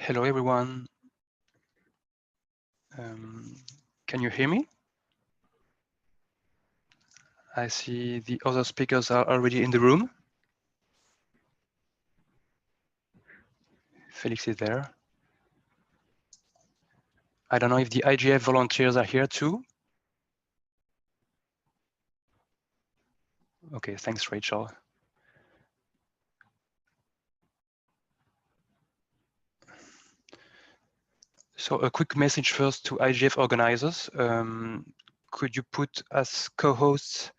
Hello, everyone. Can you hear me? I see the other speakers are already in the room. Felix is there. I don't know if the IGF volunteers are here too. Okay, thanks, Rachel. So a quick message first to IGF organizers. Could you put as co-hosts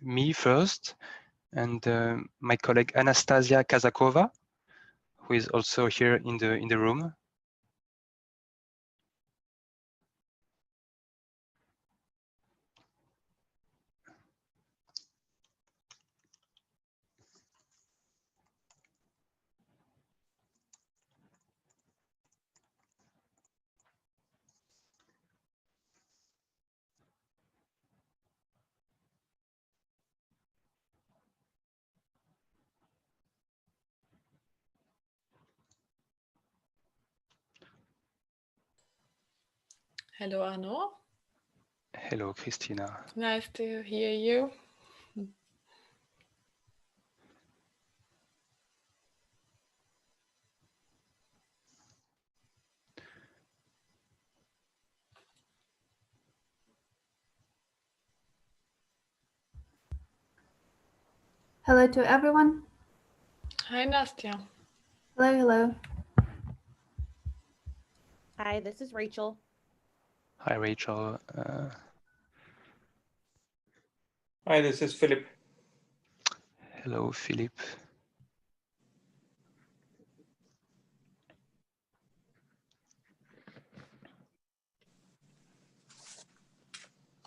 me first and my colleague Anastasia Kazakova, who is also here in the room. Hello, Arno. Hello, Christina. Nice to hear you. Hello to everyone. Hi, Nastya. Hello, hello. Hi, this is Rachel. Hi, Rachel. Hi, this is Philip. Hello, Philip.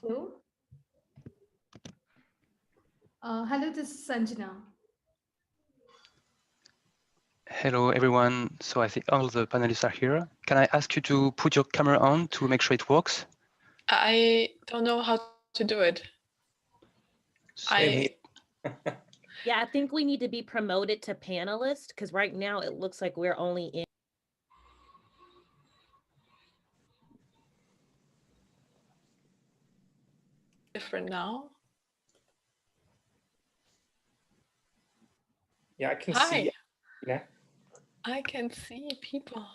Hello. Hello, this is Sanjana. Hello, everyone. So I think all the panelists are here. Can I ask you to put your camera on to make sure it works? I don't know how to do it. Yeah, I think we need to be promoted to panelist because right now it looks like we're only in. Different now. Yeah, I can Hi. see. Yeah. I can see people.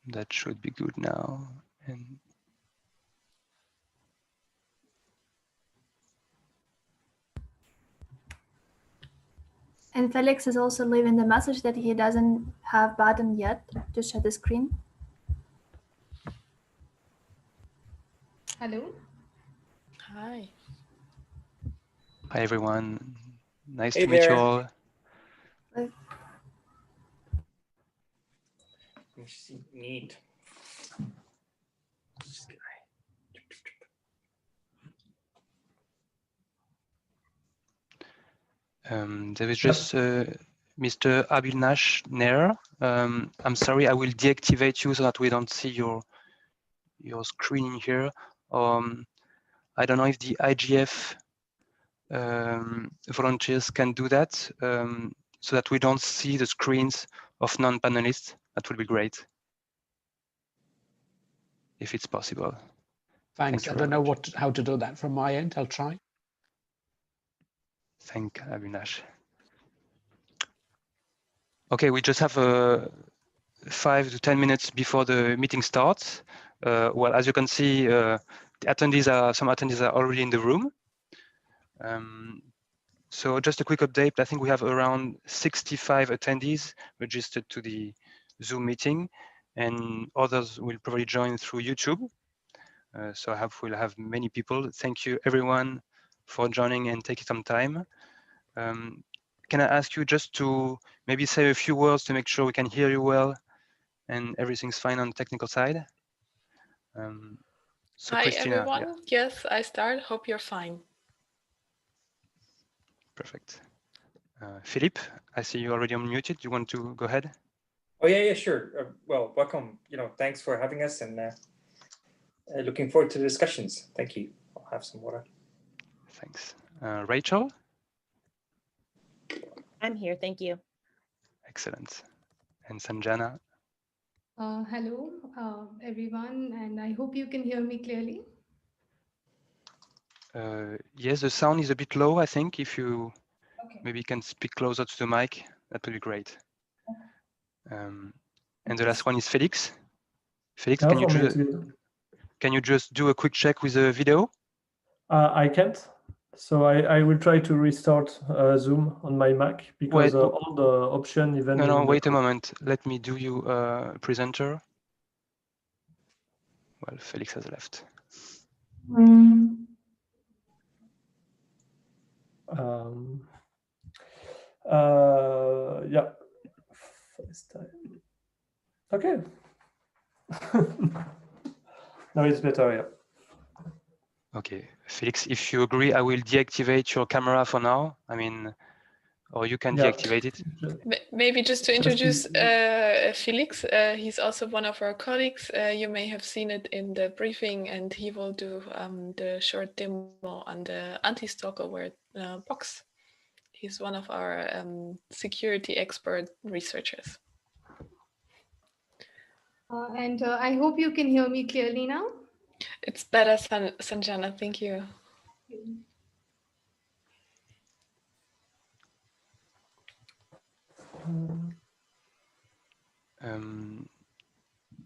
That should be good now. And Felix is also leaving the message that he doesn't have button yet to share the screen. Hello. Hi. Hi, everyone. Nice Hey to meet you there. all. Neat. There is just Mr. Abhinash Nair. I'm sorry, I will deactivate you so that we don't see your screen here. I don't know if the IGF volunteers can do that so that we don't see the screens of non-panelists. That would be great if it's possible. Thanks. I don't know how to do that from my end. I'll try. Thank Avinash. Okay, we just have 5 to 10 minutes before the meeting starts. Well, as you can see, some attendees are already in the room. So just a quick update. I think we have around 65 attendees registered to the Zoom meeting, and others will probably join through YouTube. So I hope we'll have many people. Thank you, everyone, for joining and taking some time. Can I ask you just to maybe say a few words to make sure we can hear you and everything's fine on the technical side? So Hi, Christina, everyone. yeah. Yes, I start. Hope you're fine. Perfect. Philippe, I see you already unmuted. You want to go ahead? Oh, yeah, sure. Well, welcome. Thanks for having us and looking forward to the discussions. Thank you. I'll have some water. Thanks. Rachel? I'm here. Thank you. Excellent. And Sanjana? Hello, everyone, and I hope you can hear me clearly. Yes, the sound is a bit low, I think. If you Okay. maybe can speak closer to the mic, that would be great. And the last one is Felix. Felix, Yeah, can you for me too. can you just do a quick check with the video? I can't. So I will try to restart Zoom on my Mac because Wait, all the option even no, in wait a moment. Let me do you a presenter. Well, Felix has left. yeah. Okay. Now it's better, yeah. Okay, Felix, if you agree, I will deactivate your camera for now. I mean, or you can deactivate it. Maybe just to introduce Felix, he's also one of our colleagues. You may have seen it in the briefing, and he will do the short demo on the anti-stalkerware box. He's one of our security expert researchers. And I hope you can hear me clearly now. It's better, Sanjana. Thank you.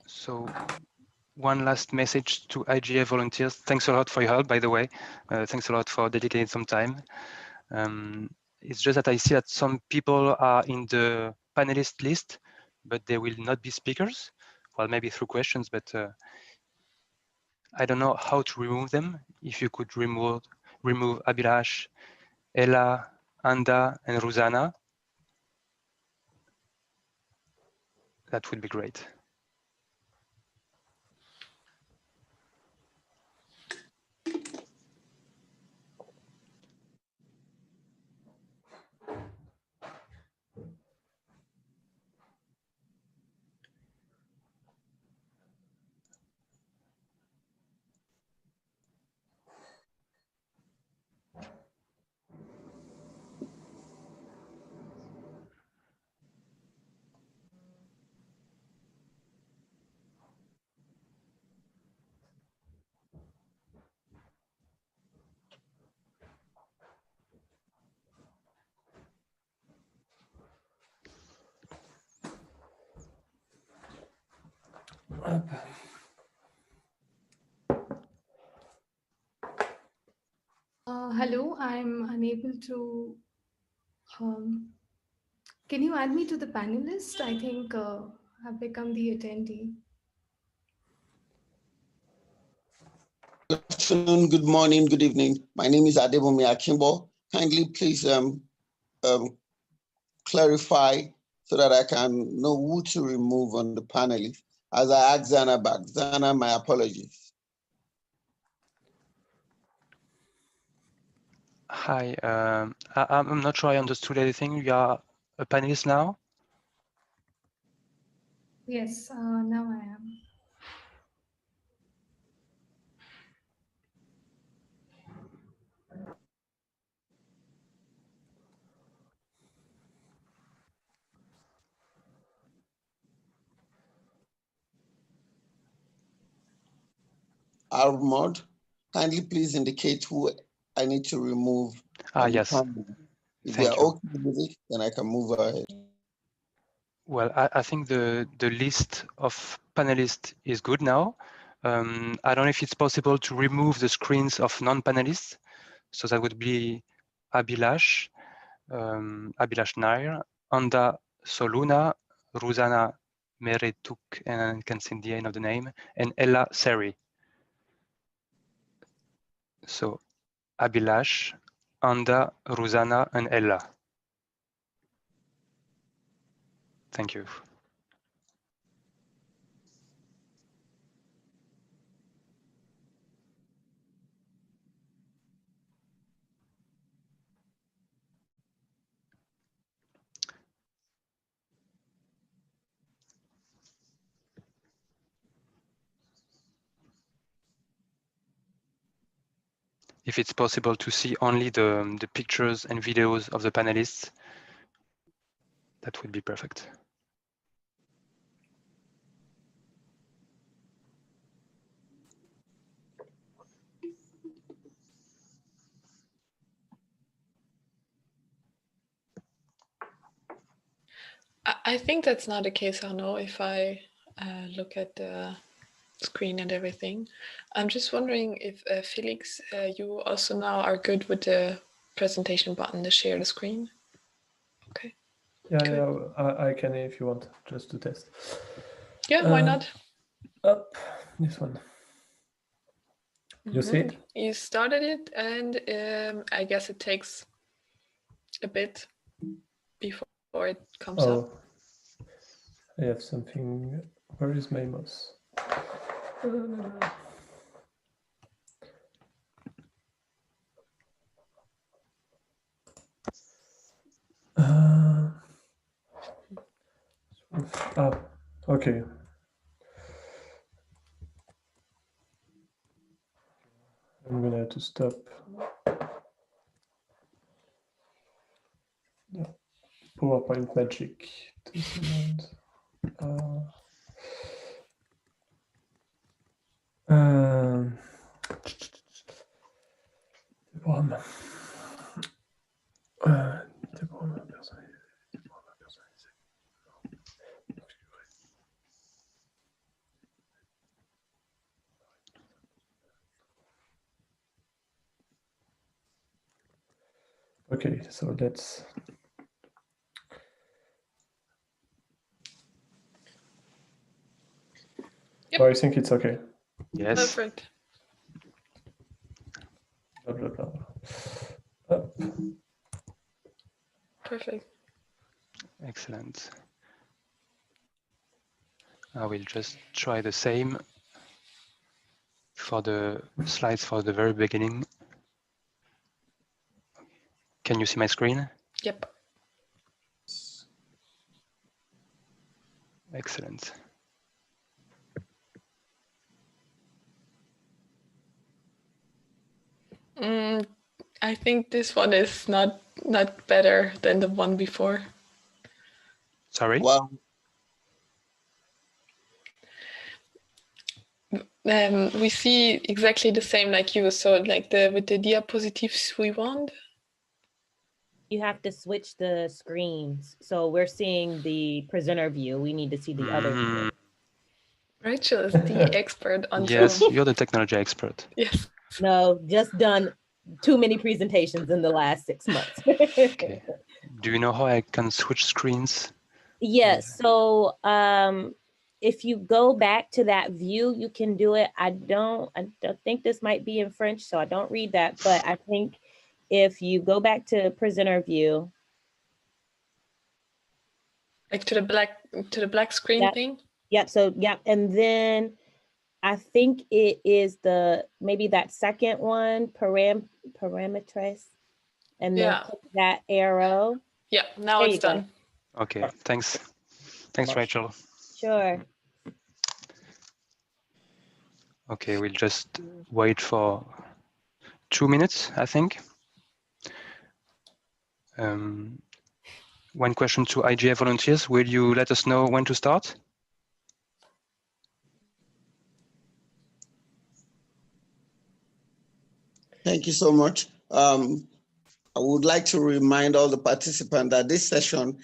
So one last message to IGF volunteers. Thanks a lot for your help, by the way. Thanks a lot for dedicating some time. It's just that I see that some people are in the panelist list, but they will not be speakers. Well, maybe through questions, but I don't know how to remove them. If you could remove Abhilash, Ella, Anda, and Ruzana, that would be great. Hello, I'm unable to. Can you add me to the panelist? I think I've become the attendee. Good afternoon, good morning, good evening. My name is Adebomi Akimbo. Kindly please clarify so that I can know who to remove on the panelist. As I asked Zana back. Zana, my apologies. Hi, I'm not sure I understood anything. You are a panelist now? Yes, now I am. Armod, kindly please indicate who I need to remove. Yes. If they are okay with it, then I can move ahead. Well, I think the list of panelists is good now. I don't know if it's possible to remove the screens of non-panelists. So that would be Abhilash, Abhilash Nair, Anda Soluna, Ruzana Meretuk, and I can see the end of the name, and Ella Seri. So Abhilash, Anda, Ruzana, and Ella. Thank you. If it's possible to see only the pictures and videos of the panelists, That would be perfect. I think that's not the case, Arnaud, if I look at the screen and everything. I'm just wondering if, Felix, you also now are good with the presentation button to share the screen? Okay. Yeah, Good. yeah, I can if you want, just to test. Yeah, why not? Up, this one. You see it? You started it, and I guess it takes a bit before it comes up. I have something. Where is my mouse? Okay. I'm gonna have to stop. Yeah. PowerPoint magic. Okay, so let's. Yep. Oh, I think it's okay. Yes. Perfect. Blah, blah, blah. Up. Perfect. Excellent. I will just try the same for the slides for the very beginning. Can you see my screen? Yep. Excellent. I think this one is not better than the one before. Sorry? Well, we see exactly the same like you. So like with the diapositives we want. You have to switch the screens. So we're seeing the presenter view. We need to see the other view. Rachel is the expert on Yes, Zoom. you're the technology expert. Yes. No, just done too many presentations in the last 6 months. Okay. Do you know how I can switch screens? Yes. So if you go back to that view, you can do it. I don't think this might be in French, so I don't read that. But I think if you go back to presenter view, like to the black screen thing. Yep. So yep, and then I think it is maybe that second one, parameters, and then click that arrow. Yeah, now it's done. Okay, thanks. Thanks, Rachel. Sure. Okay, we'll just wait for 2 minutes, I think. One question to IGF volunteers. Will you let us know when to start? thank you so much. I would like to remind all the participants that this session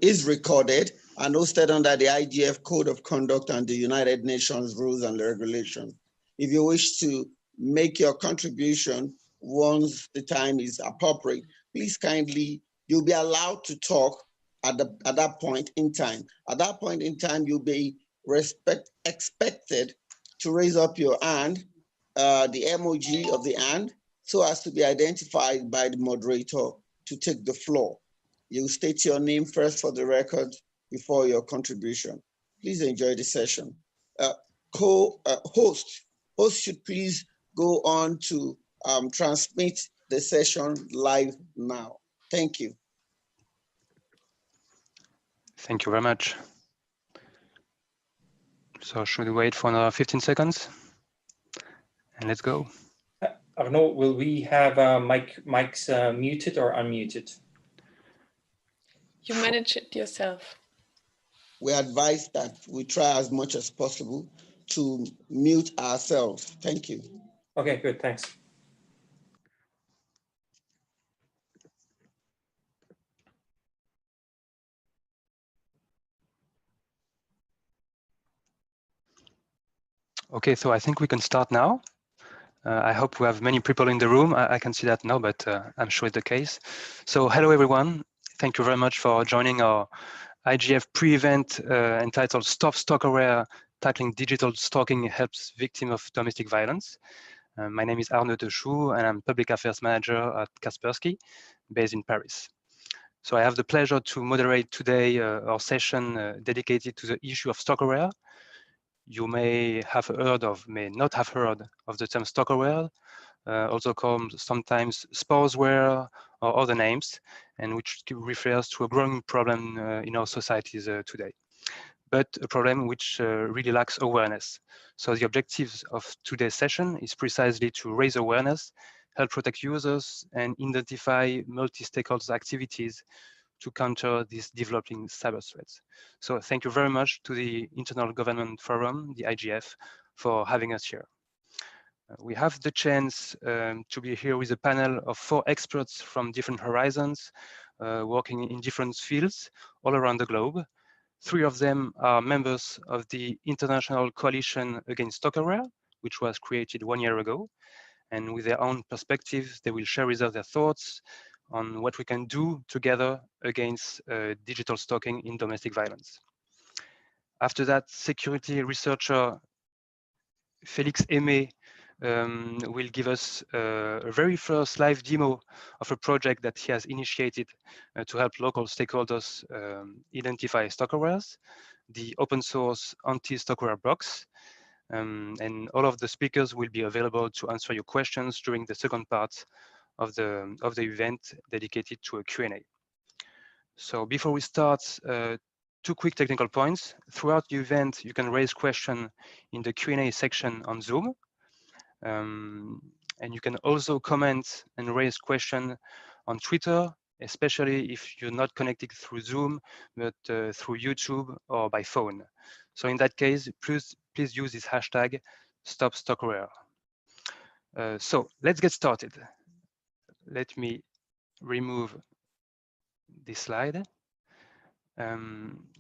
is recorded and hosted under the IGF Code of Conduct and the United Nations Rules and Regulations. If you wish to make your contribution once the time is appropriate, please kindly, you'll be allowed to talk at that point in time. At that point in time, you'll be expected to raise up your hand, the emoji of the hand, so as to be identified by the moderator to take the floor. You state your name first for the record before your contribution. Please enjoy the session. Host should please go on to transmit the session live now. Thank you. Thank you very much. So should we wait for another 15 seconds? And let's go. Arnaud, will we have mics muted or unmuted? You manage it yourself. We advise that we try as much as possible to mute ourselves. Thank you. Okay, good, thanks. Okay, so I think we can start now. I hope we have many people in the room. I can see that now, but I'm sure it's the case. So hello, everyone. Thank you very much for joining our IGF pre-event entitled Stop Stalkerware, Tackling Digital Stalking Helps Victims of Domestic Violence. My name is Arnaud Dechoux, and I'm Public Affairs Manager at Kaspersky, based in Paris. So I have the pleasure to moderate today our session dedicated to the issue of stalkerware. You may have heard of, may not have heard of the term stalkerware, also called sometimes spouseware or other names, and which refers to a growing problem in our societies today, but a problem which really lacks awareness. So the objectives of today's session is precisely to raise awareness, help protect users, and identify multi-stakeholders activities to counter these developing cyber threats. So thank you very much to the Internal Government Forum, the IGF, for having us here. We have the chance to be here with a panel of 4 experts from different horizons, working in different fields all around the globe. 3 of them are members of the International Coalition Against Stalkerware, which was created 1 year ago. And with their own perspectives, they will share with us their thoughts on what we can do together against digital stalking in domestic violence. After that, security researcher Félix Aimé will give us a very first live demo of a project that he has initiated to help local stakeholders identify stalkerwares, the open source anti-stalkerware box. And all of the speakers will be available to answer your questions during the second part of the event dedicated to a Q&A. So before we start, 2 quick technical points. Throughout the event, you can raise questions in the Q&A section on Zoom. And you can also comment and raise questions on Twitter, especially if you're not connected through Zoom, but through YouTube or by phone. So in that case, please use this hashtag #StopStalkerware. So let's get started. Let me remove this slide.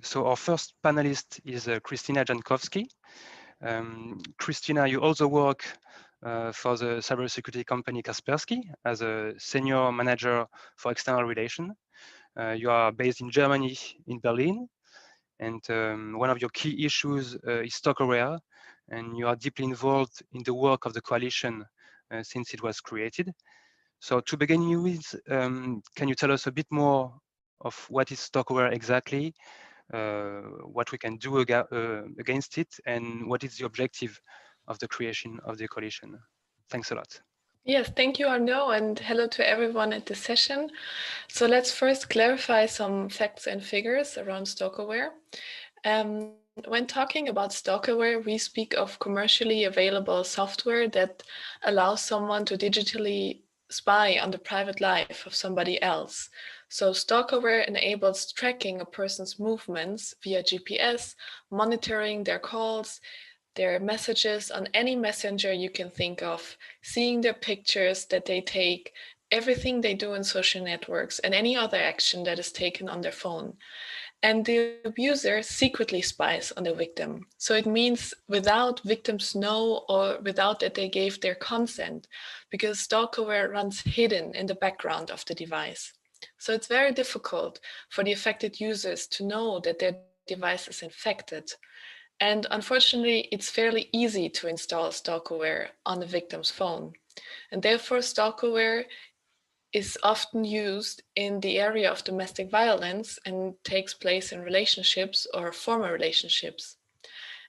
So our first panelist is Krystyna Jankowski. Krystyna, you also work for the cybersecurity company Kaspersky as a senior manager for external relations. You are based in Germany, in Berlin, and one of your key issues is stalkerware, and you are deeply involved in the work of the coalition since it was created. So to begin with, can you tell us a bit more of what is stalkerware exactly, what we can do against it, and what is the objective of the creation of the coalition? Thanks a lot. Yes, thank you, Arnaud, and hello to everyone at this session. So let's first clarify some facts and figures around stalkerware. When talking about stalkerware, we speak of commercially available software that allows someone to digitally spy on the private life of somebody else. So stalkerware enables tracking a person's movements via GPS, monitoring their calls, their messages on any messenger you can think of, seeing their pictures that they take, everything they do in social networks, and any other action that is taken on their phone. And the abuser secretly spies on the victim. So it means without victims know or without that they gave their consent, because stalkerware runs hidden in the background of the device. So it's very difficult for the affected users to know that their device is infected. And unfortunately, it's fairly easy to install stalkerware on the victim's phone. And therefore, stalkerware is often used in the area of domestic violence and takes place in relationships or former relationships.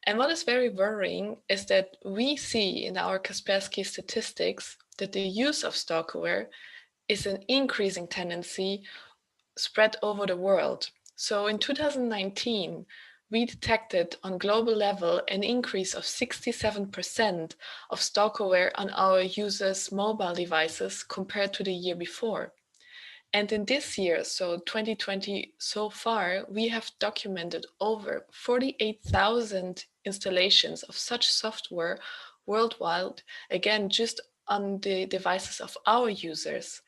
And what is very worrying is that we see in our Kaspersky statistics that the use of stalkerware is an increasing tendency spread over the world. So in 2019, we detected on global level an increase of 67% of stalkerware on our users' mobile devices compared to the year before. And in this year, so 2020 so far, we have documented over 48,000 installations of such software worldwide, again, just on the devices of our users.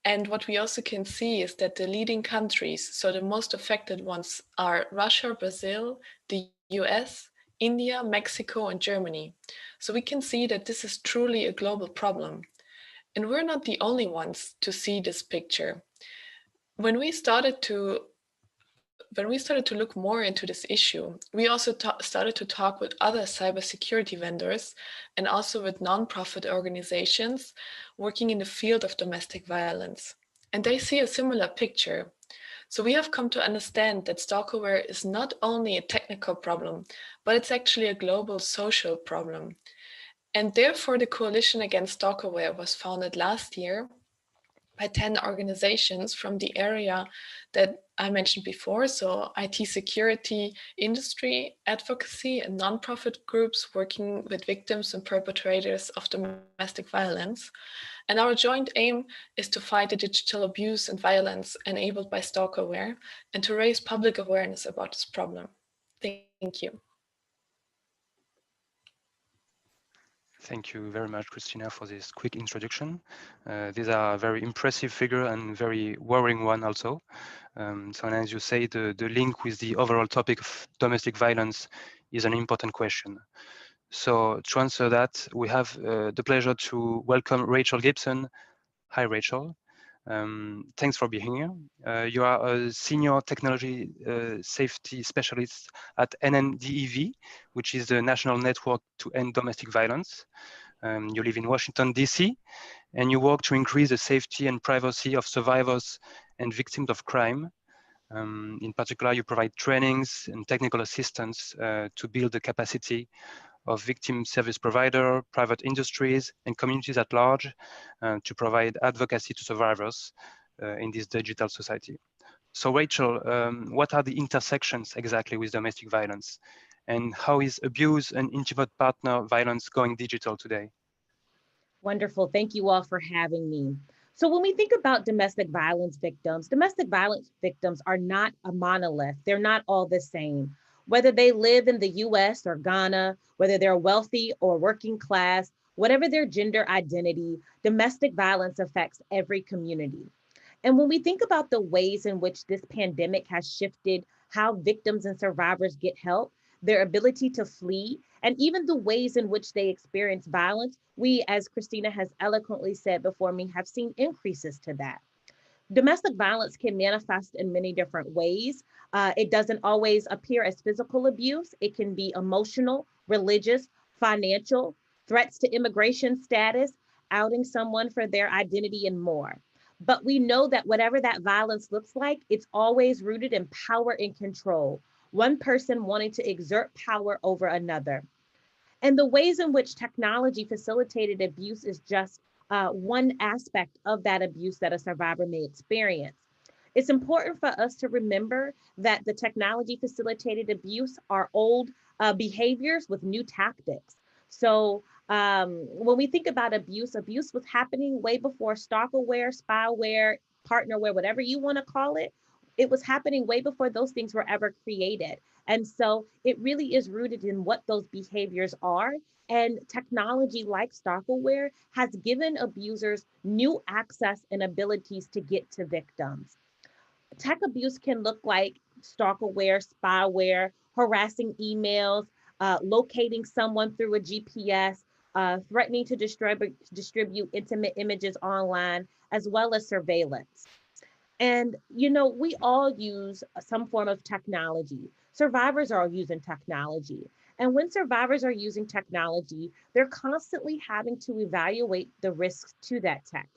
And what we also can see is that the leading countries, so the most affected ones are Russia, Brazil, the US, India, Mexico, and Germany. So we can see that this is truly a global problem. And we're not the only ones to see this picture. When we started to look more into this issue, we also started to talk with other cybersecurity vendors and also with nonprofit organizations working in the field of domestic violence. And they see a similar picture. So we have come to understand that stalkerware is not only a technical problem, but it's actually a global social problem. And therefore, the Coalition Against Stalkerware was founded last year by 10 organizations from the area that I mentioned before, so IT security, industry, advocacy, and nonprofit groups working with victims and perpetrators of domestic violence. And our joint aim is to fight the digital abuse and violence enabled by stalkerware and to raise public awareness about this problem. Thank you. Thank you very much, Christina, for this quick introduction. These are a very impressive figure and very worrying one also. So, and as you say, the link with the overall topic of domestic violence is an important question. So to answer that, we have the pleasure to welcome Rachel Gibson. Hi, Rachel. Thanks for being here. You are a senior technology safety specialist at NNEDV, which is the National Network to End Domestic Violence. You live in Washington, DC, and you work to increase the safety and privacy of survivors and victims of crime. In particular, you provide trainings and technical assistance to build the capacity of victim service provider, private industries, and communities at large to provide advocacy to survivors in this digital society. So Rachel, what are the intersections exactly with domestic violence? And how is abuse and intimate partner violence going digital today? Wonderful. Thank you all for having me. So when we think about domestic violence victims are not a monolith. They're not all the same. Whether they live in the US or Ghana, whether they're wealthy or working class, whatever their gender identity, domestic violence affects every community. And when we think about the ways in which this pandemic has shifted how victims and survivors get help, their ability to flee, and even the ways in which they experience violence, we, as Christina has eloquently said before me, have seen increases to that. Domestic violence can manifest in many different ways. It doesn't always appear as physical abuse. It can be emotional, religious, financial, threats to immigration status, outing someone for their identity, and more. But we know that whatever that violence looks like, it's always rooted in power and control, one person wanting to exert power over another. And the ways in which technology facilitated abuse is just one aspect of that abuse that a survivor may experience. It's important for us to remember that the technology facilitated abuse are old behaviors with new tactics. So when we think about abuse was happening way before stalkerware, spyware, partnerware, whatever you want to call it. It was happening way before those things were ever created. And so it really is rooted in what those behaviors are. And technology like stalkerware has given abusers new access and abilities to get to victims. Tech abuse can look like stalkerware, spyware, harassing emails, locating someone through a GPS, threatening to distribute intimate images online, as well as surveillance. And, you know, we all use some form of technology. Survivors are using technology. And when survivors are using technology, they're constantly having to evaluate the risks to that tech.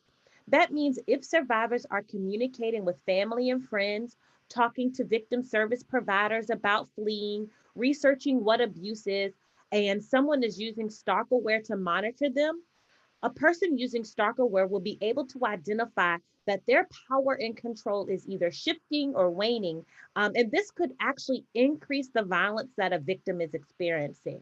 That means if survivors are communicating with family and friends, talking to victim service providers about fleeing, researching what abuse is, and someone is using stalkerware to monitor them, a person using stalkerware will be able to identify that their power and control is either shifting or waning. And this could actually increase the violence that a victim is experiencing.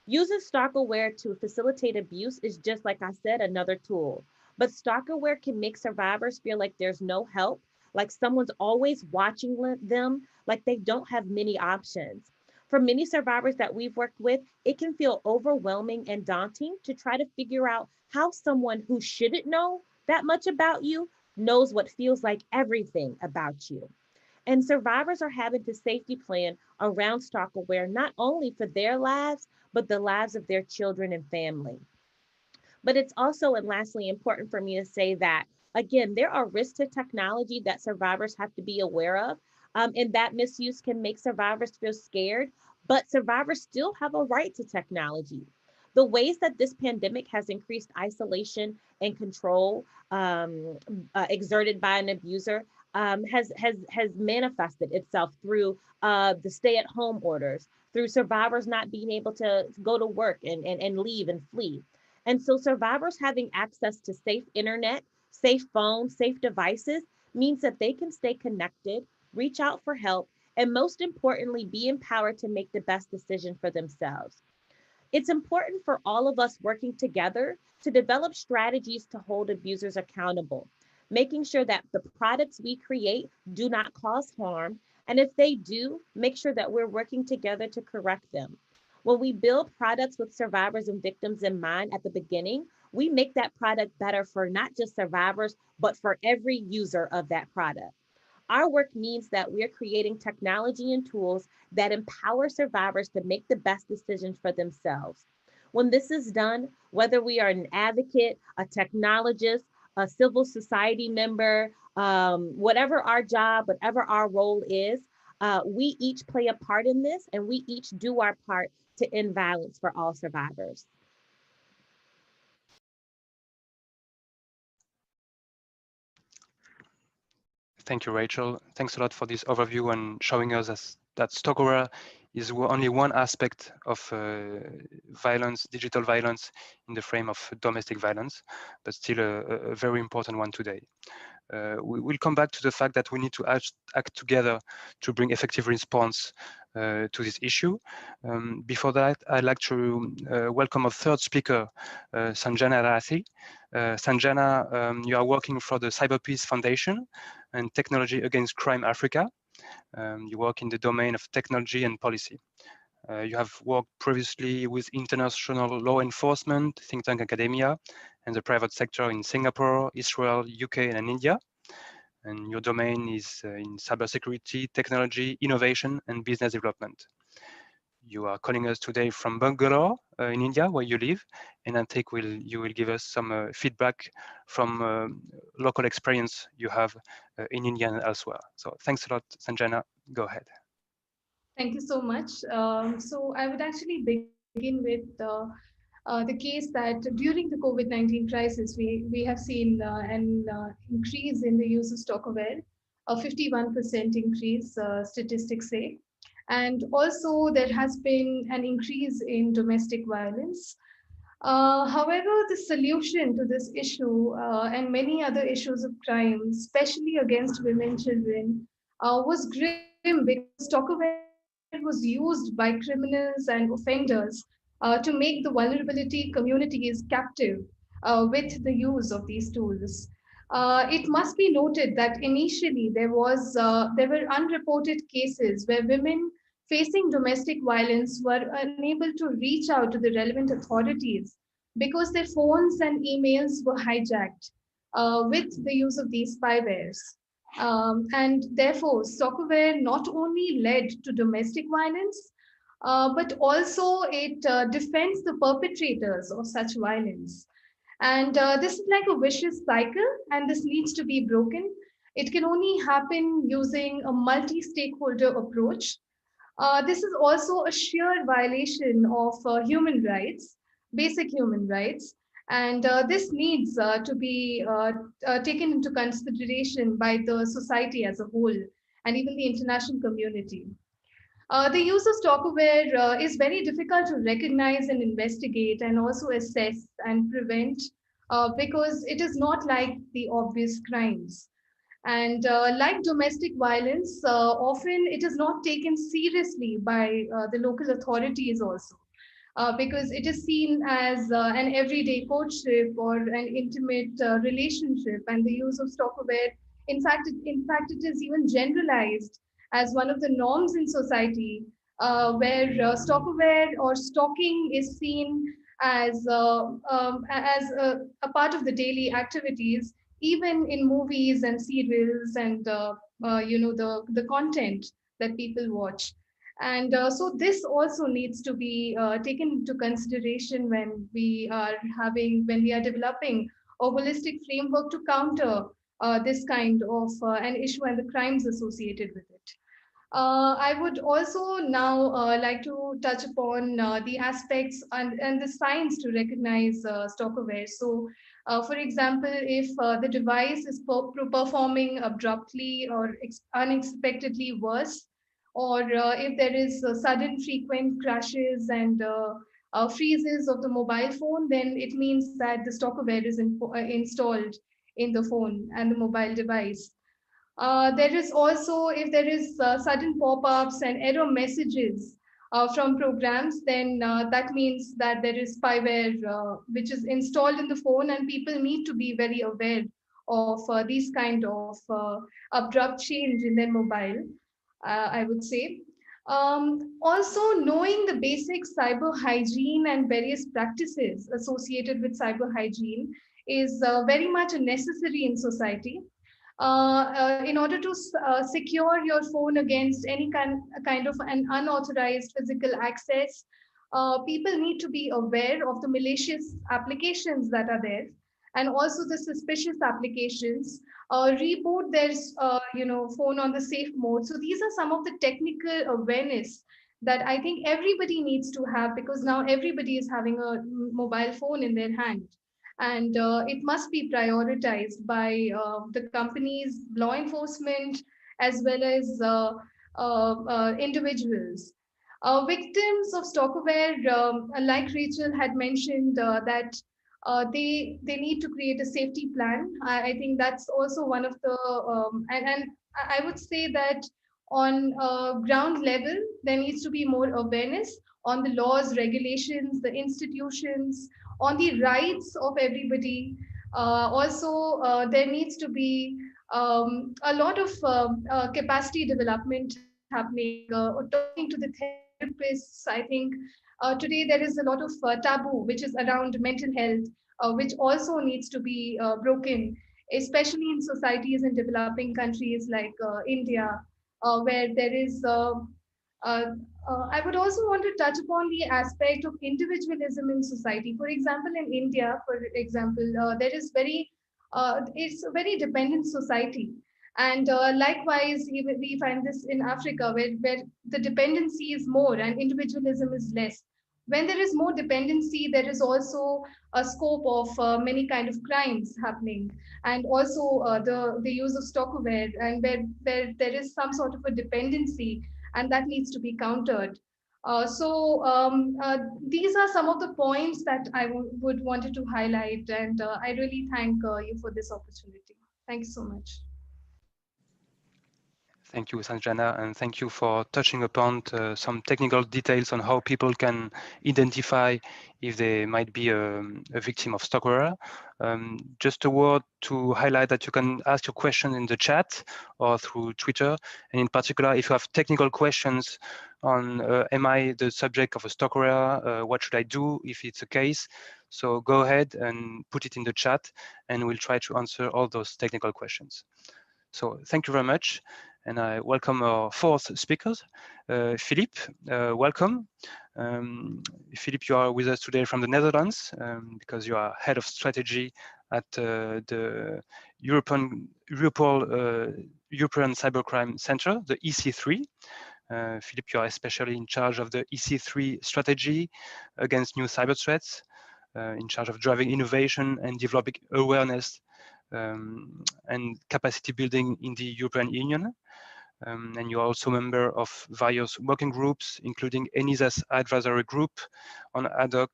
Using stalkerware to facilitate abuse is just, like I said, another tool. But stalkerware can make survivors feel like there's no help, like someone's always watching them, like they don't have many options. For many survivors that we've worked with, it can feel overwhelming and daunting to try to figure out how someone who shouldn't know that much about you knows what feels like everything about you. And survivors are having to safety plan around stalkerware, not only for their lives, but the lives of their children and family. But it's also, and lastly, important for me to say that, again, there are risks to technology that survivors have to be aware of, and that misuse can make survivors feel scared, but survivors still have a right to technology. The ways that this pandemic has increased isolation and control exerted by an abuser has manifested itself through the stay-at-home orders, through survivors not being able to go to work and leave and flee. And so survivors having access to safe internet, safe phones, safe devices means that they can stay connected, reach out for help, and most importantly, be empowered to make the best decision for themselves. It's important for all of us working together to develop strategies to hold abusers accountable, making sure that the products we create do not cause harm, and if they do, make sure that we're working together to correct them. When we build products with survivors and victims in mind at the beginning, we make that product better for not just survivors, but for every user of that product. Our work means that we're creating technology and tools that empower survivors to make the best decisions for themselves. When this is done, whether we are an advocate, a technologist, a civil society member, whatever our job, whatever our role is, we each play a part in this, and we each do our part to end violence for all survivors. Thank you, Rachel. Thanks a lot for this overview and showing us that stalkerware is only one aspect of violence, digital violence in the frame of domestic violence, but still a very important one today. We will come back to the fact that we need to act together to bring effective response to this issue. Before that, I'd like to welcome a third speaker, Sanjana Rathi. Sanjana, you are working for the Cyberpeace Foundation and Technology Against Crime Africa. You work in the domain of technology and policy. You have worked previously with international law enforcement, think tank academia, and the private sector in Singapore, Israel, UK, and India. And your domain is in cybersecurity, technology, innovation, and business development. You are calling us today from Bangalore in India, where you live, and I think you will give us some feedback from local experience you have in India and elsewhere. So thanks a lot, Sanjana. Go ahead. Thank you so much. So I would actually begin with the case that during the COVID-19 crisis, we have seen an increase in the use of stalkerware, a 51% increase, statistics say. And also there has been an increase in domestic violence. However, the solution to this issue and many other issues of crime, especially against women and children, was grim because stalkerware was used by criminals and offenders to make the vulnerability communities captive with the use of these tools. It must be noted that initially there were unreported cases where women facing domestic violence were unable to reach out to the relevant authorities because their phones and emails were hijacked with the use of these spywares. And therefore, stalkerware not only led to domestic violence, but also it defends the perpetrators of such violence. And this is like a vicious cycle, and this needs to be broken. It can only happen using a multi-stakeholder approach. This is also a sheer violation of human rights, basic human rights, and this needs to be taken into consideration by the society as a whole and even the international community. The use of stalkerware is very difficult to recognize and investigate and also assess and prevent because it is not like the obvious crimes. And like domestic violence, often it is not taken seriously by the local authorities also. because it is seen as an everyday courtship or an intimate relationship, and the use of stalkerware, in fact, it is even generalized as one of the norms in society, where stalkerware or stalking is seen as a part of the daily activities, even in movies and serials and the content that people watch. And so this also needs to be taken into consideration when we are developing a holistic framework to counter this kind of an issue and the crimes associated with it. I would also now like to touch upon the aspects and the science to recognize stalkerware. So, for example, if the device is performing abruptly or unexpectedly worse, or if there is sudden frequent crashes and freezes of the mobile phone, then it means that the stalkerware is installed in the phone and the mobile device. There is also, if there is sudden pop-ups and error messages from programs, then that means that there is spyware which is installed in the phone, and people need to be very aware of these kind of abrupt change in their mobile, I would say. Also, knowing the basic cyber hygiene and various practices associated with cyber hygiene is very much a necessary in society. In order to secure your phone against any kind of an unauthorized physical access, people need to be aware of the malicious applications that are there, and also the suspicious applications. Reboot their phone on the safe mode. So these are some of the technical awareness that I think everybody needs to have, because now everybody is having a mobile phone in their hand, and it must be prioritized by the companies, law enforcement, as well as individuals. Victims of stalkerware, like Rachel had mentioned, that they need to create a safety plan. I think that's also one of the, and I would say that on ground level, there needs to be more awareness on the laws, regulations, the institutions, on the rights of everybody. Also, there needs to be a lot of capacity development happening, talking to the therapists. I think today there is a lot of taboo which is around mental health, which also needs to be broken, especially in societies in developing countries like India, where there is I would also want to touch upon the aspect of individualism in society. For example, in India, there is it's a very dependent society. And likewise, we find this in Africa, where the dependency is more and individualism is less. When there is more dependency, there is also a scope of many kind of crimes happening, and also the use of stalkerware, and where there is some sort of a dependency, and that needs to be countered. These are some of the points that I would wanted to highlight, and I really thank you for this opportunity. Thank you so much. Thank you, Sanjana, and thank you for touching upon some technical details on how people can identify if they might be a victim of stalkerware. Just a word to highlight that you can ask your question in the chat or through Twitter. And in particular, if you have technical questions on am I the subject of a stalkerware, what should I do if it's a case? So go ahead and put it in the chat, and we'll try to answer all those technical questions. So thank you very much. And I welcome our fourth speaker, Philippe. Welcome. Philippe, you are with us today from the Netherlands because you are head of strategy at the Europol European Cybercrime Center, the EC3. Philippe, you are especially in charge of the EC3 strategy against new cyber threats, in charge of driving innovation and developing awareness and capacity building in the European Union. And you are also a member of various working groups, including ENISA's advisory group on ad hoc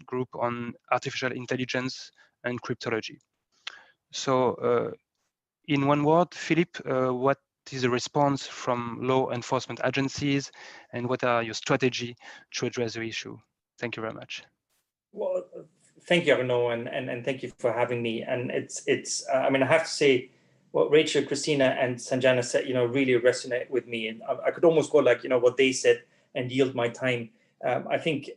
group on artificial intelligence and cryptology. So in one word, Philippe, what is the response from law enforcement agencies, and what are your strategy to address the issue? Thank you very much. Well, thank you, Arnaud, and thank you for having me. And it's I mean, I have to say, what Rachel, Christina, and Sanjana said, really resonate with me. And I could almost go like, what they said and yield my time. I think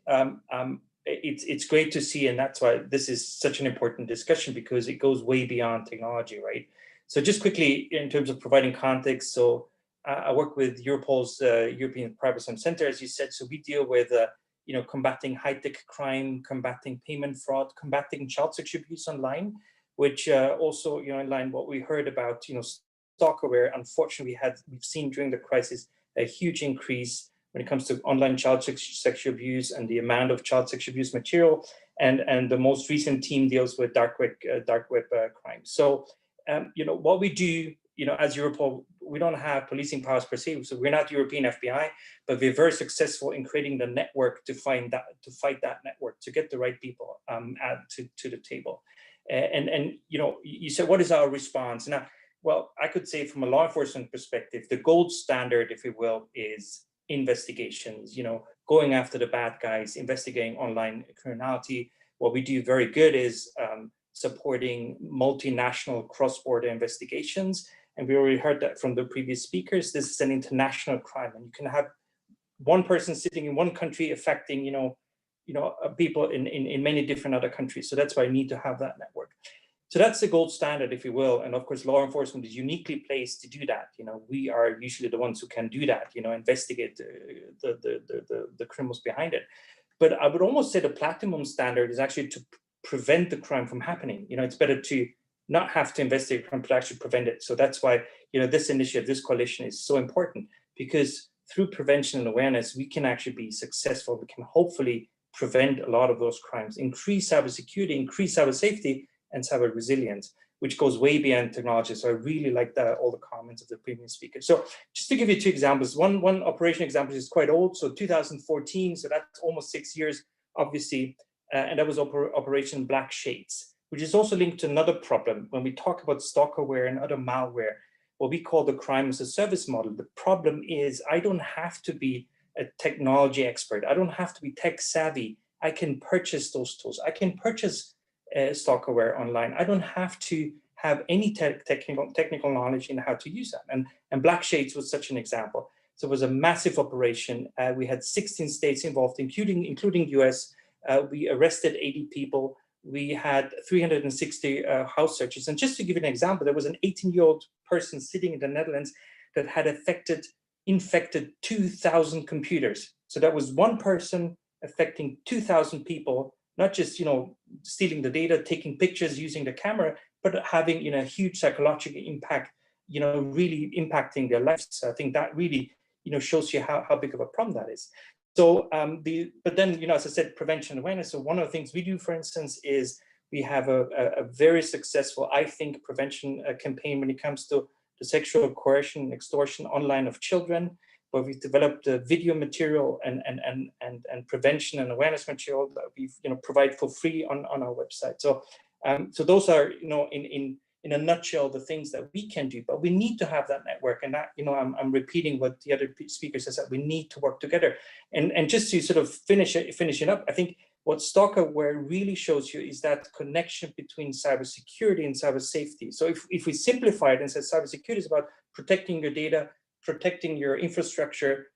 it's great to see, and that's why this is such an important discussion, because it goes way beyond technology, right? So just quickly, in terms of providing context, so I work with Europol's European Privacy Center, as you said. So we deal with combating high-tech crime, combating payment fraud, combating child sexual abuse online, which also, in line what we heard about, Stalkerware. Unfortunately, we've seen during the crisis a huge increase when it comes to online child sexual abuse and the amount of child sexual abuse material, and the most recent team deals with dark web crime. So, what we do, as Europol, we don't have policing powers per se, so we're not European FBI, but we're very successful in creating the network to fight that network, to get the right people to the table. And you said, what is our response? Now, well, I could say from a law enforcement perspective, the gold standard, if you will, is investigations, going after the bad guys, investigating online criminality. What we do very good is supporting multinational cross-border investigations. And we already heard that from the previous speakers. This is an international crime, and you can have one person sitting in one country affecting, people in many different other countries. So that's why I need to have that network. So that's the gold standard, if you will. And of course, law enforcement is uniquely placed to do that. We are usually the ones who can do that, investigate the criminals behind it. But I would almost say the platinum standard is actually to prevent the crime from happening. It's better to not have to investigate crime, but actually prevent it. So that's why, this initiative, this coalition is so important, because through prevention and awareness, we can actually be successful. We can hopefully prevent a lot of those crimes, increase cybersecurity, increase cyber safety, and cyber resilience, which goes way beyond technology. So I really like all the comments of the previous speaker. So just to give you two examples, one operation example is quite old, so 2014, so that's almost 6 years, obviously, and that was Operation Black Shades, which is also linked to another problem. When we talk about stalkerware and other malware, what we call the crime as a service model, the problem is I don't have to be a technology expert. I don't have to be tech savvy. I can purchase those tools. I can purchase stalkerware online. I don't have to have any technical knowledge in how to use that. And Black Shades was such an example. So it was a massive operation. We had 16 states involved, including US. We arrested 80 people. We had 360 house searches. And just to give you an example, there was an 18-year-old person sitting in the Netherlands that had infected 2,000 computers. So that was one person affecting 2,000 people, not just stealing the data, taking pictures, using the camera, but having a huge psychological impact, really impacting their lives. So I think that really shows you how big of a problem that is. So but then as I said, prevention awareness. So one of the things we do, for instance, is we have a very successful, I think, prevention campaign when it comes to the sexual coercion and extortion online of children, where we've developed video material and prevention and awareness material that we provide for free on our website. So so those are in a nutshell the things that we can do, but we need to have that network. And that I'm repeating what the other speakers have said. We need to work together. And just to sort of finish it up, I think what Stalkerware really shows you is that connection between cybersecurity and cyber safety. So if we simplify it and say cybersecurity is about protecting your data, protecting your infrastructure,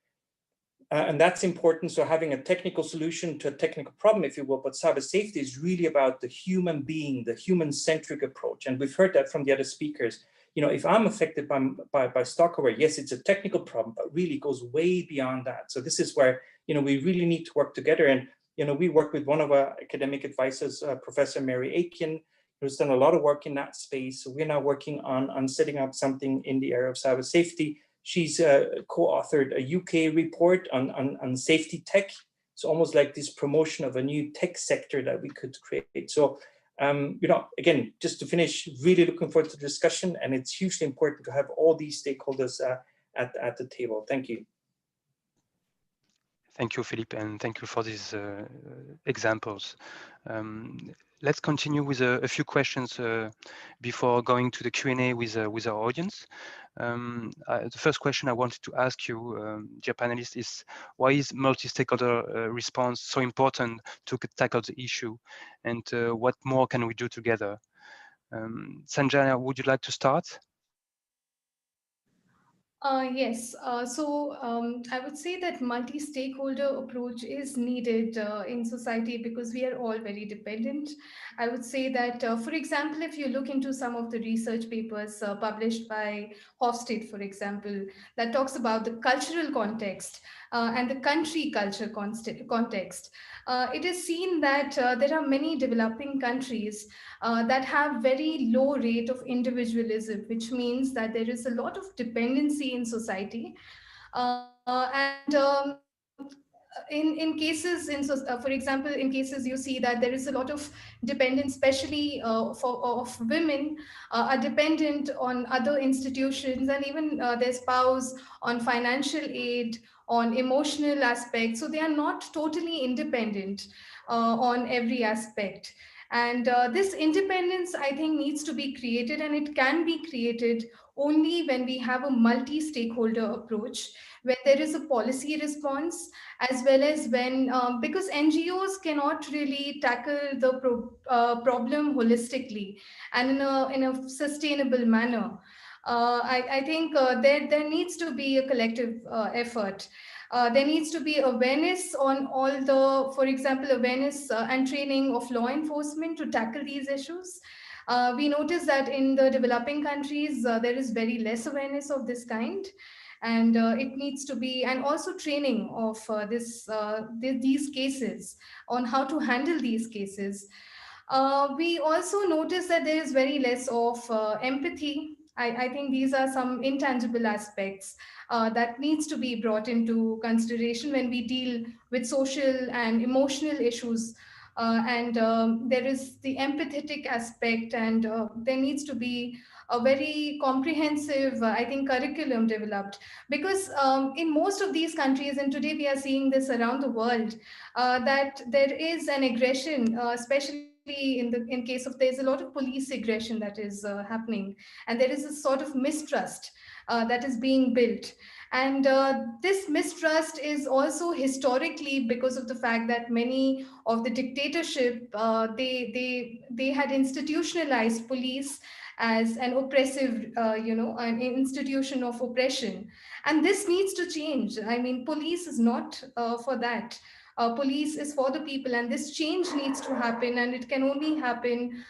and that's important. So having a technical solution to a technical problem, if you will, but cyber safety is really about the human being, the human-centric approach. And we've heard that from the other speakers. If I'm affected by stalkerware, yes, it's a technical problem, but really goes way beyond that. So this is where, we really need to work together. And, we work with one of our academic advisors, Professor Mary Aiken, who's done a lot of work in that space. So we're now working on setting up something in the area of cyber safety. She's co-authored a UK report on safety tech. So almost like this promotion of a new tech sector that we could create. So, again, just to finish, really looking forward to the discussion, and it's hugely important to have all these stakeholders at the table. Thank you. Thank you, Philippe, and thank you for these examples. Let's continue with a few questions before going to the Q&A with our audience. The first question I wanted to ask you, dear panelists, is why is multi-stakeholder response so important to tackle the issue, and what more can we do together? Sanjana, would you like to start? Yes, I would say that multi-stakeholder approach is needed in society because we are all very dependent. I would say that, for example, if you look into some of the research papers published by Hofstede, for example, that talks about the cultural context and the country culture context, it is seen that there are many developing countries that have very low rate of individualism, which means that there is a lot of dependency in society. In cases, for example, in cases you see that there is a lot of dependence, especially of women are dependent on other institutions and even their spouse on financial aid, on emotional aspects. So they are not totally independent on every aspect. And this independence, I think, needs to be created, and it can be created only when we have a multi-stakeholder approach, where there is a policy response, as well as when, because NGOs cannot really tackle the problem holistically and in a sustainable manner. I think there needs to be a collective effort. There needs to be awareness on all the, for example, awareness and training of law enforcement to tackle these issues. We notice that in the developing countries, there is very less awareness of this kind. And it needs to be, and also training of these cases on how to handle these cases. We also notice that there is very less of empathy. I think these are some intangible aspects that needs to be brought into consideration when we deal with social and emotional issues. There is the empathetic aspect, and there needs to be a very comprehensive, I think, curriculum developed. Because in most of these countries, and today we are seeing this around the world, that there is an aggression, especially in case of, there's a lot of police aggression that is happening, and there is a sort of mistrust that is being built. And this mistrust is also historically because of the fact that many of the dictatorship, they had institutionalized police as an oppressive, an institution of oppression. And this needs to change. I mean, police is not for that. Police is for the people, and this change needs to happen, and it can only happen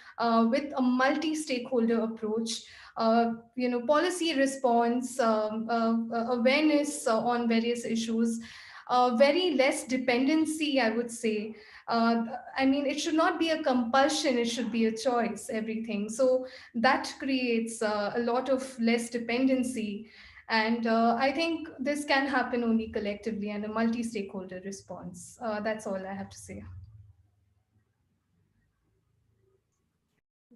with a multi-stakeholder approach. Policy response, awareness on various issues, very less dependency, I would say. I mean, it should not be a compulsion, it should be a choice, everything. So that creates a lot of less dependency. And I think this can happen only collectively and a multi-stakeholder response. That's all I have to say.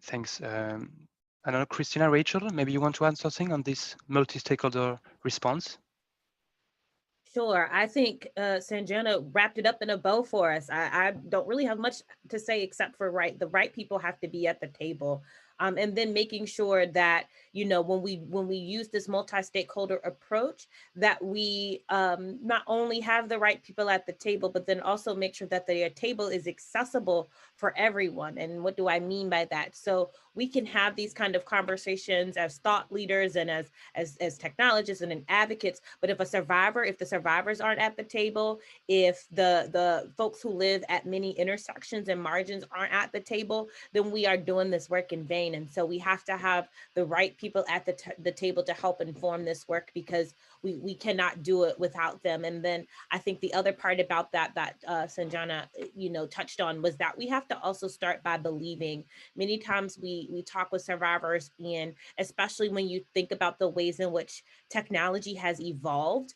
Thanks. I don't know, Christina, Rachel, maybe you want to add something on this multi-stakeholder response? Sure. I think Sanjana wrapped it up in a bow for us. I don't really have much to say except for the right people have to be at the table. And then making sure that, when we use this multi-stakeholder approach, that we not only have the right people at the table, but then also make sure that the table is accessible for everyone. And what do I mean by that? So we can have these kind of conversations as thought leaders and as technologists and advocates, but if the survivors aren't at the table, if the folks who live at many intersections and margins aren't at the table, then we are doing this work in vain. And so we have to have the right people at the table to help inform this work, because we cannot do it without them. And then I think the other part about that Sanjana, touched on was that we have to also start by believing. Many times we talk with survivors, and especially when you think about the ways in which technology has evolved,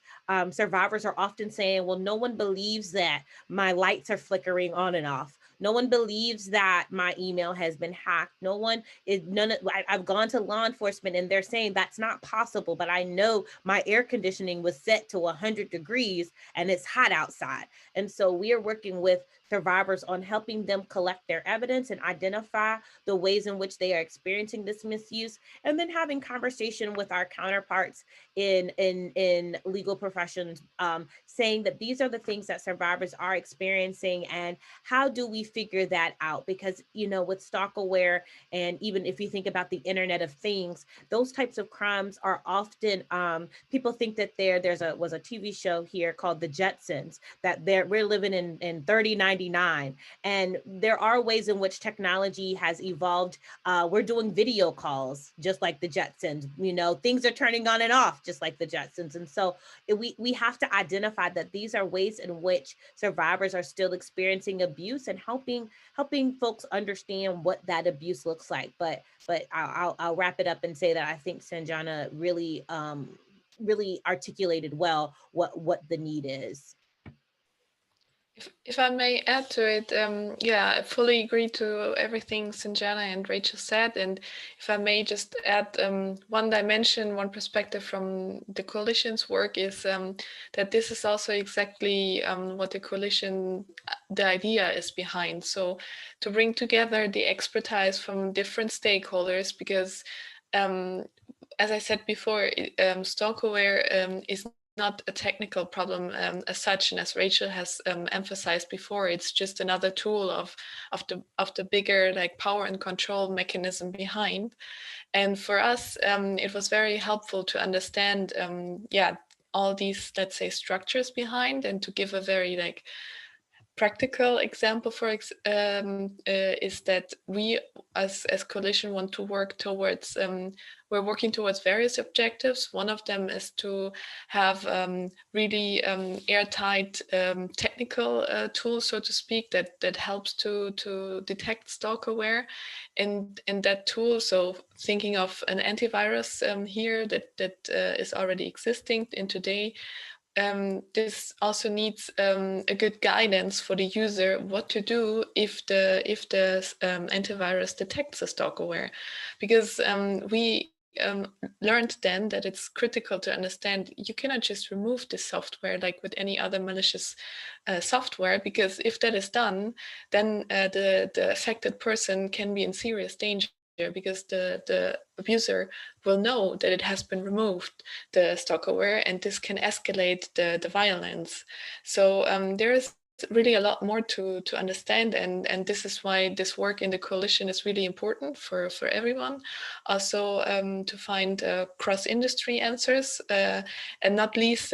survivors are often saying, well, no one believes that my lights are flickering on and off. No one believes that my email has been hacked. I've gone to law enforcement and they're saying that's not possible, but I know my air conditioning was set to 100 degrees and it's hot outside. And so we are working with survivors on helping them collect their evidence and identify the ways in which they are experiencing this misuse, and then having conversation with our counterparts in legal professions, saying that these are the things that survivors are experiencing and how do we figure that out? Because, you know, with Stalkerware, and even if you think about the Internet of Things, those types of crimes are often, people think that was a TV show here called The Jetsons, that we're living in 3099. And there are ways in which technology has evolved. We're doing video calls just like the Jetsons, you know, things are turning on and off just like the Jetsons. And so we have to identify that these are ways in which survivors are still experiencing abuse, and helping folks understand what that abuse looks like. But I'll wrap it up and say that I think Sanjana really really articulated well what the need is. If I may add to it, yeah, I fully agree to everything Sanjana and Rachel said. And if I may just add one dimension, one perspective from the coalition's work is that this is also exactly what the coalition, the idea is behind. So to bring together the expertise from different stakeholders, because as I said before, Stalkerware is not a technical problem as such, and as Rachel has emphasized before, it's just another tool of the bigger like power and control mechanism behind. And for us, it was very helpful to understand, yeah, all these, let's say, structures behind, and to give a very like practical example is that we as coalition want to work towards, we're working towards various objectives. One of them is to have really airtight technical tools, so to speak, that helps to detect stalkerware in that tool. So thinking of an antivirus here that is already existing in today. This also needs a good guidance for the user what to do if the antivirus detects a stalkerware, because we learned then that it's critical to understand you cannot just remove this software like with any other malicious software, because if that is done, then the affected person can be in serious danger, because the abuser will know that it has been removed, the stalkerware, and this can escalate the violence. So there is really a lot more to understand, and this is why this work in the coalition is really important for everyone. Also to find cross-industry answers, and not least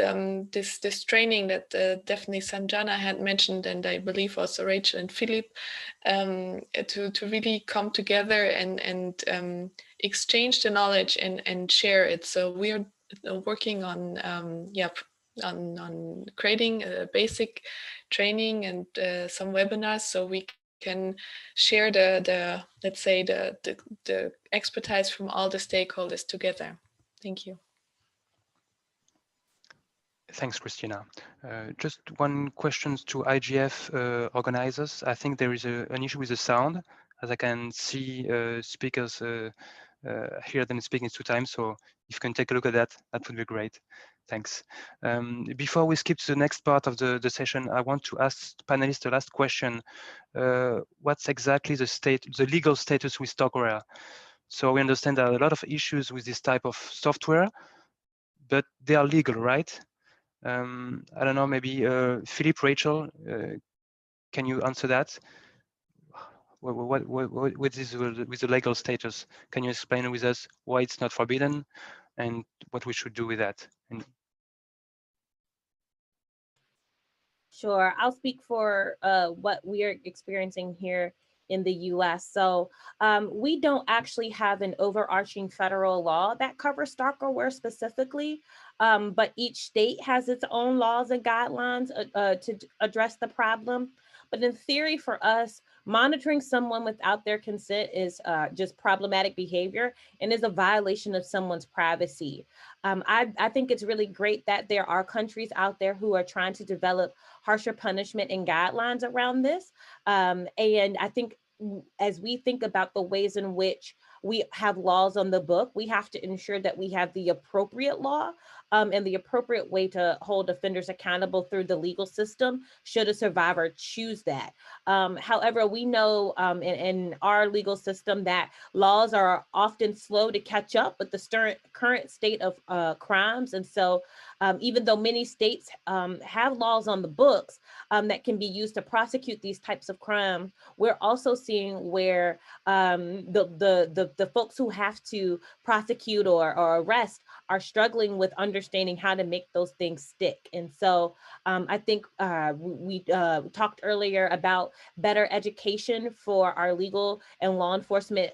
this training that definitely Sanjana had mentioned, and I believe also Rachel and Philip, to really come together and exchange the knowledge and share it. So we are working on on creating a basic training and some webinars, so we can share the let's say the expertise from all the stakeholders together. Thank you. Thanks, Christina. Just one question to IGF organizers. I think there is an issue with the sound, as I can see speakers hear them speaking 2 times. So if you can take a look at that, that would be great. Thanks. Before we skip to the next part of the session, I want to ask panelists the last question. What's exactly the legal status with Stalkerware? So we understand there are a lot of issues with this type of software, but they are legal, right? I don't know, maybe Philip, Rachel, can you answer that? What is with the legal status? Can you explain with us why it's not forbidden and what we should do with that? Sure, I'll speak for what we are experiencing here in the US. So we don't actually have an overarching federal law that covers stalkerware specifically, but each state has its own laws and guidelines to address the problem. But in theory, for us, monitoring someone without their consent is just problematic behavior and is a violation of someone's privacy. I think it's really great that there are countries out there who are trying to develop harsher punishment and guidelines around this. And I think as we think about the ways in which we have laws on the book, we have to ensure that we have the appropriate law and the appropriate way to hold offenders accountable through the legal system should a survivor choose that. However, we know in our legal system that laws are often slow to catch up with the current state of crimes. And so even though many states have laws on the books that can be used to prosecute these types of crimes, we're also seeing where the folks who have to prosecute or arrest are struggling with understanding how to make those things stick. And so I think we talked earlier about better education for our legal and law enforcement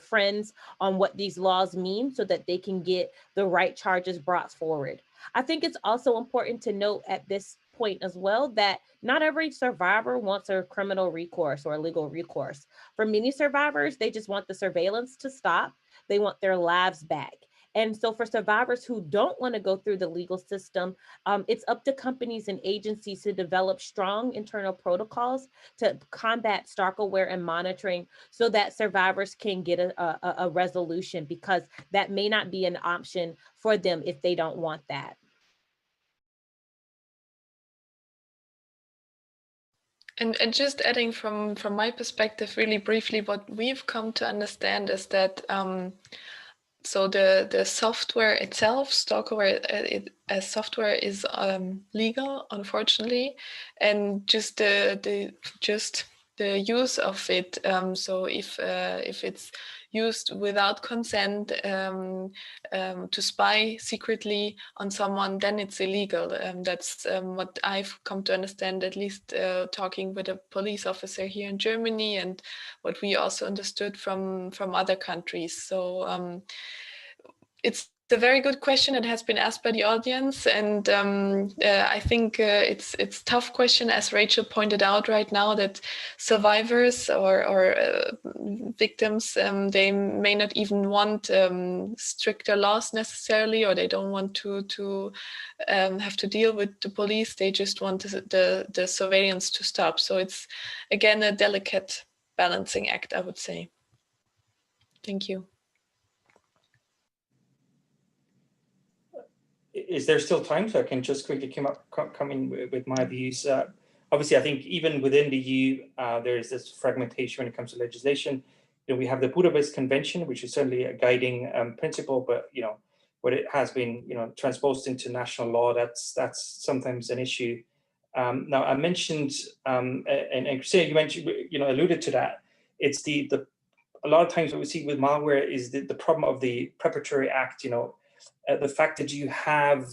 friends on what these laws mean so that they can get the right charges brought forward. I think it's also important to note at this point as well that not every survivor wants a criminal recourse or a legal recourse. For many survivors, they just want the surveillance to stop. They want their lives back. And so for survivors who don't want to go through the legal system, it's up to companies and agencies to develop strong internal protocols to combat stalkerware and monitoring so that survivors can get a resolution, because that may not be an option for them if they don't want that. And just adding from my perspective, really briefly, what we've come to understand is that so the software itself, Stalkerware as software, is legal, unfortunately, and just the use of it. So if it's used without consent to spy secretly on someone, then it's illegal. That's what I've come to understand, at least talking with a police officer here in Germany, and what we also understood from other countries. So it's a very good question. It has been asked by the audience, and I think it's a tough question, as Rachel pointed out right now, that survivors or victims, they may not even want stricter laws necessarily, or they don't want to have to deal with the police. They just want the surveillance to stop. So it's, again, a delicate balancing act, I would say. Thank you. Is there still time? So I can just quickly come in with my views. Obviously, I think even within the EU, there is this fragmentation when it comes to legislation. You know, we have the Budapest Convention, which is certainly a guiding principle, but when it has been transposed into national law, that's sometimes an issue. Now, I mentioned, and Christina, you mentioned, alluded to that. It's a lot of times what we see with malware is the problem of the preparatory act. The fact that you have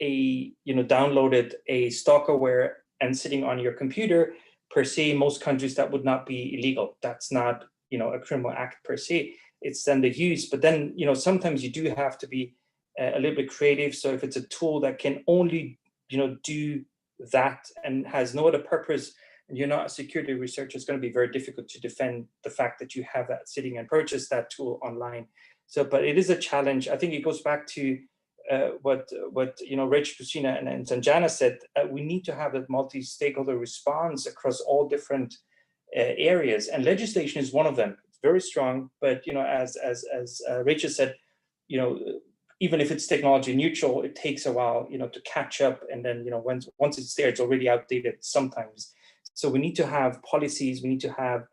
downloaded a stalkerware and sitting on your computer, per se, most countries that would not be illegal. That's not a criminal act per se. It's then the use. But then sometimes you do have to be a little bit creative. So if it's a tool that can only do that and has no other purpose, and you're not a security researcher, it's going to be very difficult to defend the fact that you have that sitting and purchase that tool online. So, but it is a challenge. I think it goes back to what Rach, Christina, and Sanjana said. We need to have a multi-stakeholder response across all different areas, and legislation is one of them. It's very strong, but as Rachel said, even if it's technology neutral, it takes a while, to catch up, and then once it's there, it's already outdated sometimes. So we need to have policies. We need to have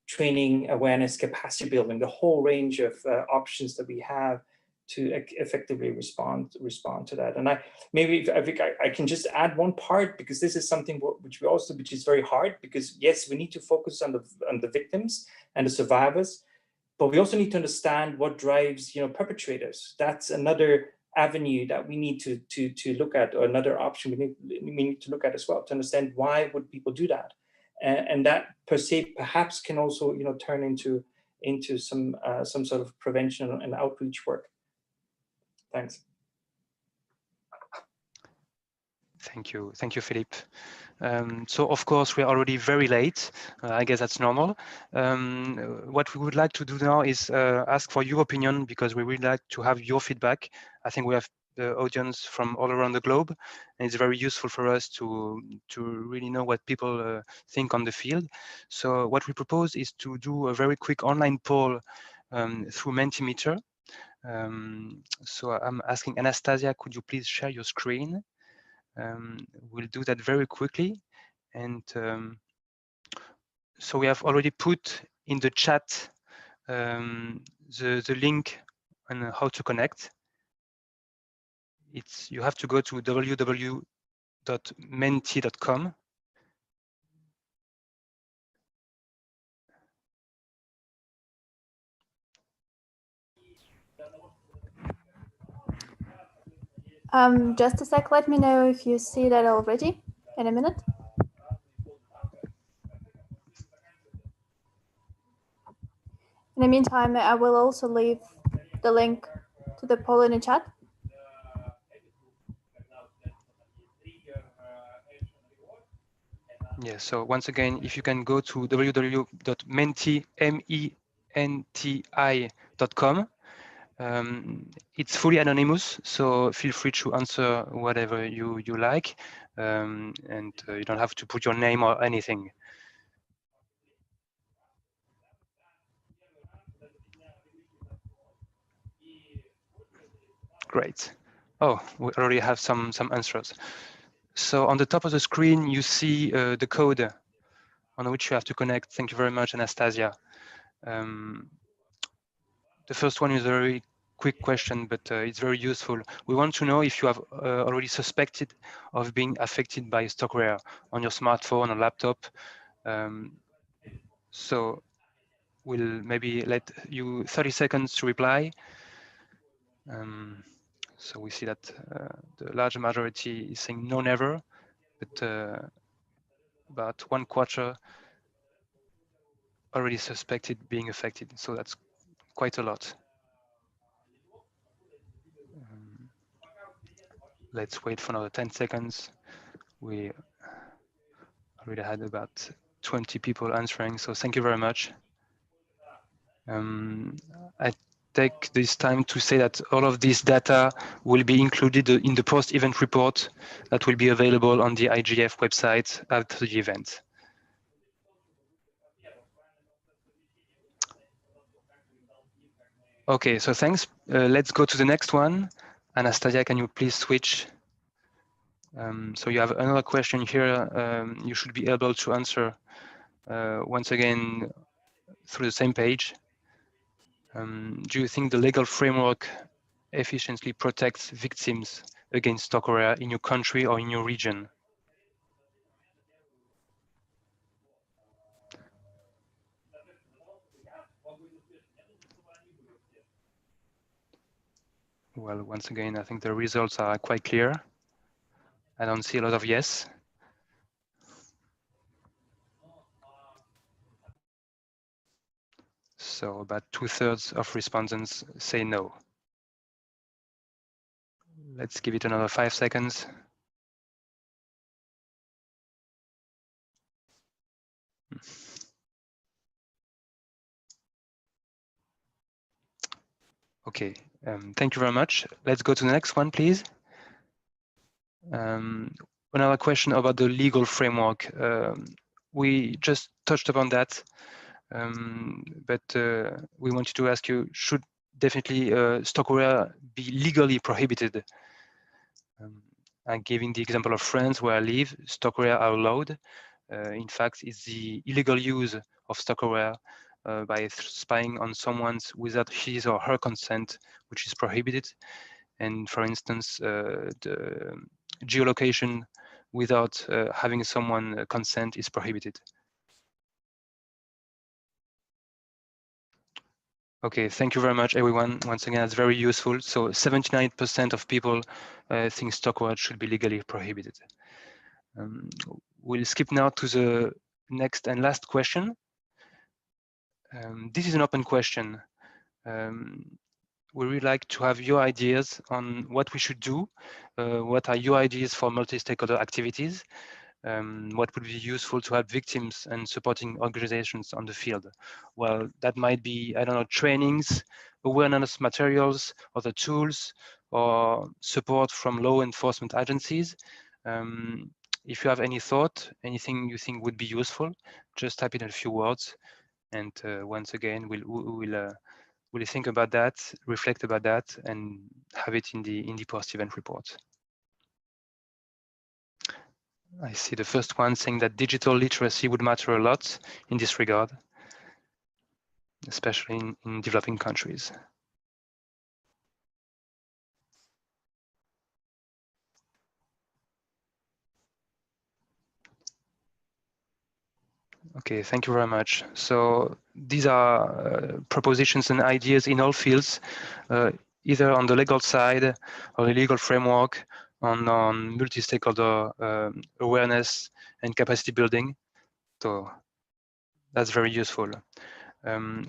training, awareness, capacity building, the whole range of options that we have to effectively respond to that. And I think I can just add one part, because this is something which is very hard, because yes, we need to focus on the victims and the survivors, but we also need to understand what drives perpetrators. That's another avenue that we need to look at, or another option we need to look at as well, to understand why would people do that. And that per se perhaps can also turn into some sort of prevention and outreach work. Thanks. Thank you, Philippe. So of course we're already very late. I guess that's normal. What we would like to do now is ask for your opinion, because we would like to have your feedback. I think we have the audience from all around the globe, and it's very useful for us to really know what people think on the field. So what we propose is to do a very quick online poll through Mentimeter. So I'm asking Anastasia, could you please share your screen? We'll do that very quickly. And so we have already put in the chat the link on how to connect. You have to go to www.menti.com. Just a sec, let me know if you see that already in a minute. In the meantime, I will also leave the link to the poll in the chat. Yeah, so once again, if you can go to www.menti.com, it's fully anonymous, so feel free to answer whatever you like, and you don't have to put your name or anything. Great. Oh, we already have some answers. So on the top of the screen, you see the code on which you have to connect. Thank you very much, Anastasia. The first one is a very quick question, but it's very useful. We want to know if you have already suspected of being affected by stalkerware on your smartphone or laptop. So we'll maybe let you 30 seconds to reply. So we see that the large majority is saying no, never, but about 1/4 already suspected being affected. So that's quite a lot. Let's wait for another 10 seconds. We already had about 20 people answering, so thank you very much. I take this time to say that all of this data will be included in the post-event report that will be available on the IGF website after the event. Okay, so thanks. Let's go to the next one. Anastasia, can you please switch? So you have another question here. You should be able to answer once again through the same page. Do you think the legal framework efficiently protects victims against stalkerware in your country or in your region? Well, once again, I think the results are quite clear. I don't see a lot of yes. So about 2/3 of respondents say no. Let's give it another 5 seconds. Okay, thank you very much. Let's go to the next one, please. Another question about the legal framework. We just touched upon that, but we wanted to ask you, should definitely stalkerware be legally prohibited? I'm giving the example of France, where I live. Stalkerware are allowed. In fact, it's the illegal use of stalkerware by spying on someone without his or her consent, which is prohibited. And for instance, the geolocation without having someone consent is prohibited. Okay, thank you very much, everyone. Once again, that's very useful. So 79% of people think stalkerware should be legally prohibited. We'll skip now to the next and last question. This is an open question. We really like to have your ideas on what we should do. What are your ideas for multi-stakeholder activities? What would be useful to have victims and supporting organizations on the field? Well, that might be, I don't know, trainings, awareness materials, other tools, or support from law enforcement agencies. If you have any thought, anything you think would be useful, just type in a few words. And once again, we'll we'll think about that, reflect about that, and have it in the post-event report. I see the first one saying that digital literacy would matter a lot in this regard, especially in developing countries. Okay, thank you very much. So these are propositions and ideas in all fields, either on the legal side or the legal framework, on multi-stakeholder awareness and capacity building. So that's very useful.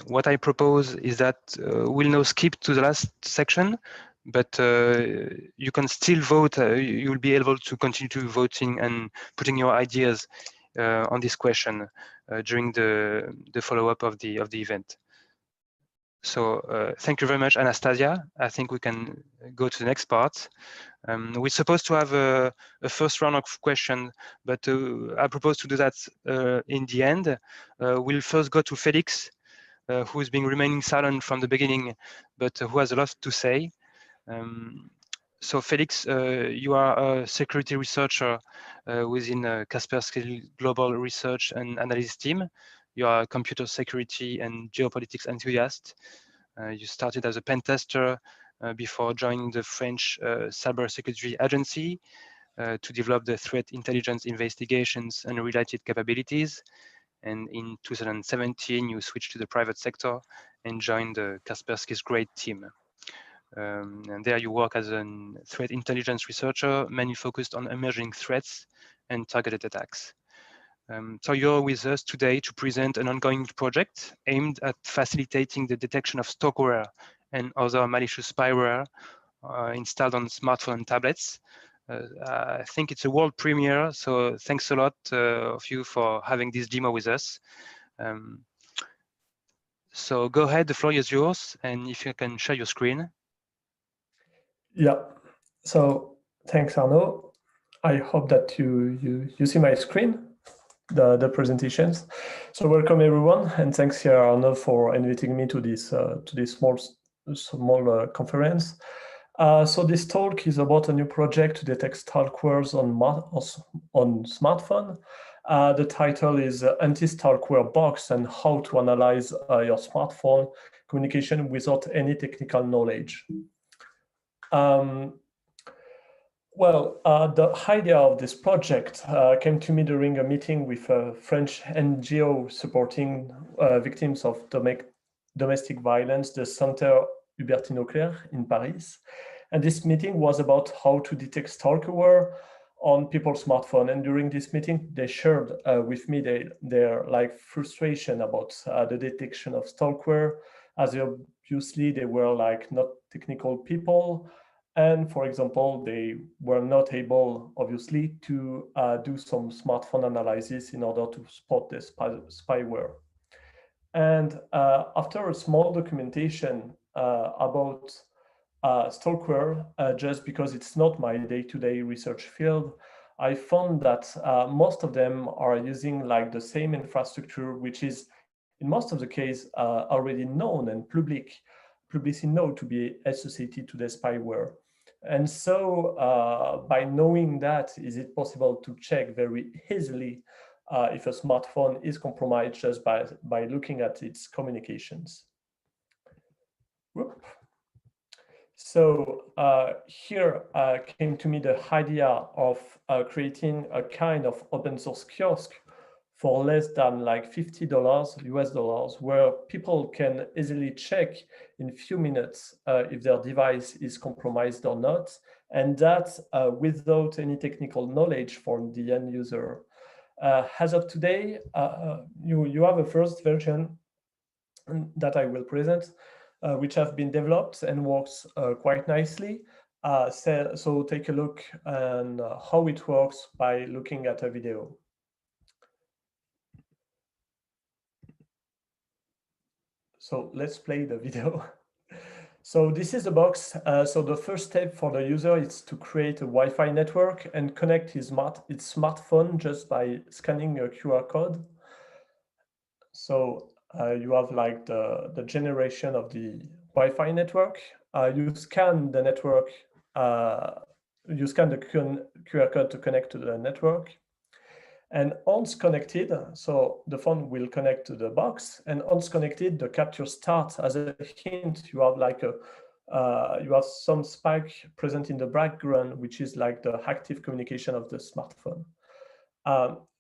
What I propose is that we'll now skip to the last section, but you can still vote. You'll be able to continue to voting and putting your ideas on this question during the follow-up of the event. So thank you very much, Anastasia. I think we can go to the next part. We're supposed to have a first round of questions, but I propose to do that in the end. We'll first go to Felix, who's been remaining silent from the beginning, but who has a lot to say. So Felix, you are a security researcher within Kaspersky Global Research and Analysis team. You are a computer security and geopolitics enthusiast. You started as a pen tester before joining the French Cybersecurity Agency to develop the threat intelligence investigations and related capabilities. And in 2017, you switched to the private sector and joined the Kaspersky's great team. And there you work as a threat intelligence researcher, mainly focused on emerging threats and targeted attacks. So you're with us today to present an ongoing project aimed at facilitating the detection of stalkerware and other malicious spyware installed on smartphones and tablets. I think it's a world premiere, so thanks a lot of you for having this demo with us. So go ahead, the floor is yours, and if you can share your screen. Yeah, so thanks, Arnaud. I hope that you see my screen, the presentations. So welcome everyone, and thanks here, Arnaud, for inviting me to this small conference. So this talk is about a new project to detect stalkwares on smartphone. The title is Anti-Stalkware Box and How to Analyze Your Smartphone Communication Without Any Technical Knowledge. The idea of this project came to me during a meeting with a French NGO supporting victims of domestic violence, the Centre Hubertin-Auclair in Paris. And this meeting was about how to detect stalkerware on people's smartphone. And during this meeting, they shared with me their frustration about the detection of stalkerware, as obviously they were not technical people. And for example, they were not able, obviously, to do some smartphone analysis in order to spot the spyware. And after a small documentation about stalkerware, just because it's not my day-to-day research field, I found that most of them are using the same infrastructure, which is in most of the case already known and publicly known to be associated to the spyware. And so by knowing that, is it possible to check very easily if a smartphone is compromised just by looking at its communications? Whoop. So here came to me the idea of creating a kind of open source kiosk for less than $50 US, where people can easily check in a few minutes if their device is compromised or not, and that without any technical knowledge for the end user. As of today, you have a first version that I will present, which have been developed and works quite nicely. So take a look on how it works by looking at a video. So let's play the video. So this is the box. So the first step for the user is to create a Wi-Fi network and connect its smartphone just by scanning a QR code. So you have like the generation of the Wi-Fi network. You scan the network, you scan the QR code to connect to the network. And once connected, so the phone will connect to the box, and once connected, the capture starts. As a hint, you have like you have some spike present in the background, which is like the active communication of the smartphone.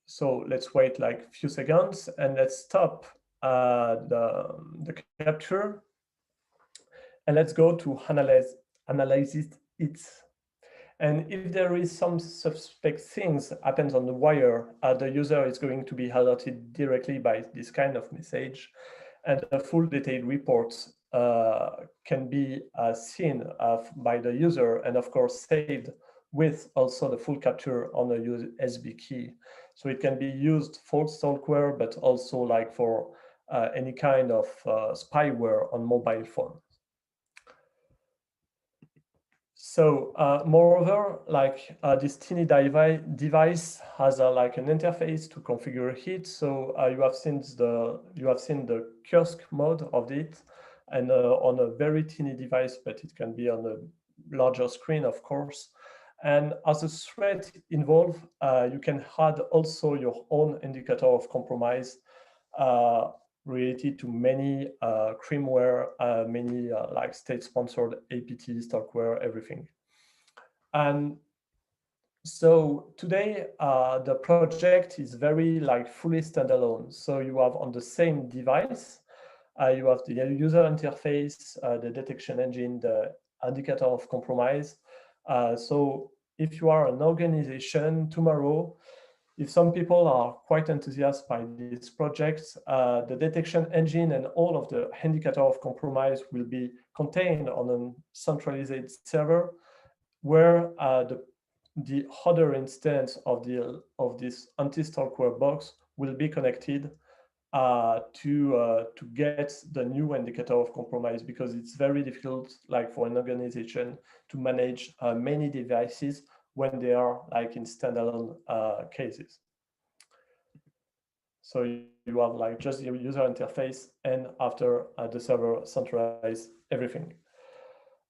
So let's wait like a few seconds and let's stop the capture, and let's go to analyze it. And if there is some suspect things happens on the wire, the user is going to be alerted directly by this kind of message, and the full detailed reports can be seen by the user, and of course saved with also the full capture on a USB key. So it can be used for stalkerware, but also like for any kind of spyware on mobile phone. So moreover, like this teeny device has like an interface to configure it. So you have seen the kiosk mode of it, and on a very teeny device, but it can be on a larger screen, of course. And as a threat involved, you can add also your own indicator of compromise related to many crimeware, many like state-sponsored APT, stalkerware, everything. And so today, the project is very like fully standalone. So you have on the same device, you have the user interface, the detection engine, the indicator of compromise. So if you are an organization tomorrow, if some people are quite enthusiastic by this project, the detection engine and all of the indicator of compromise will be contained on a centralized server, where the other instance of this anti-stalkerware box will be connected to get the new indicator of compromise, because it's very difficult, like for an organization, to manage many devices when they are like in standalone cases. So you have like just the user interface, and after the server centralize everything.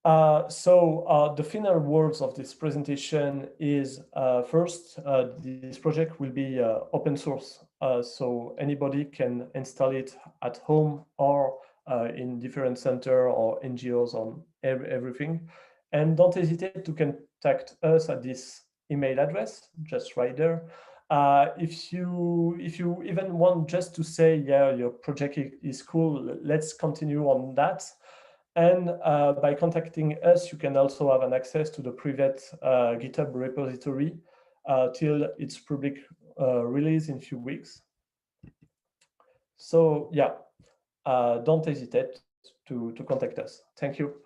So the final words of this presentation is first, this project will be open source. So anybody can install it at home or in different center or NGOs on everything. And don't hesitate to contact us at this email address, just right there. If you even want just to say, yeah, your project is cool, let's continue on that. And by contacting us, you can also have an access to the private GitHub repository till its public release in a few weeks. So yeah, don't hesitate to contact us. Thank you.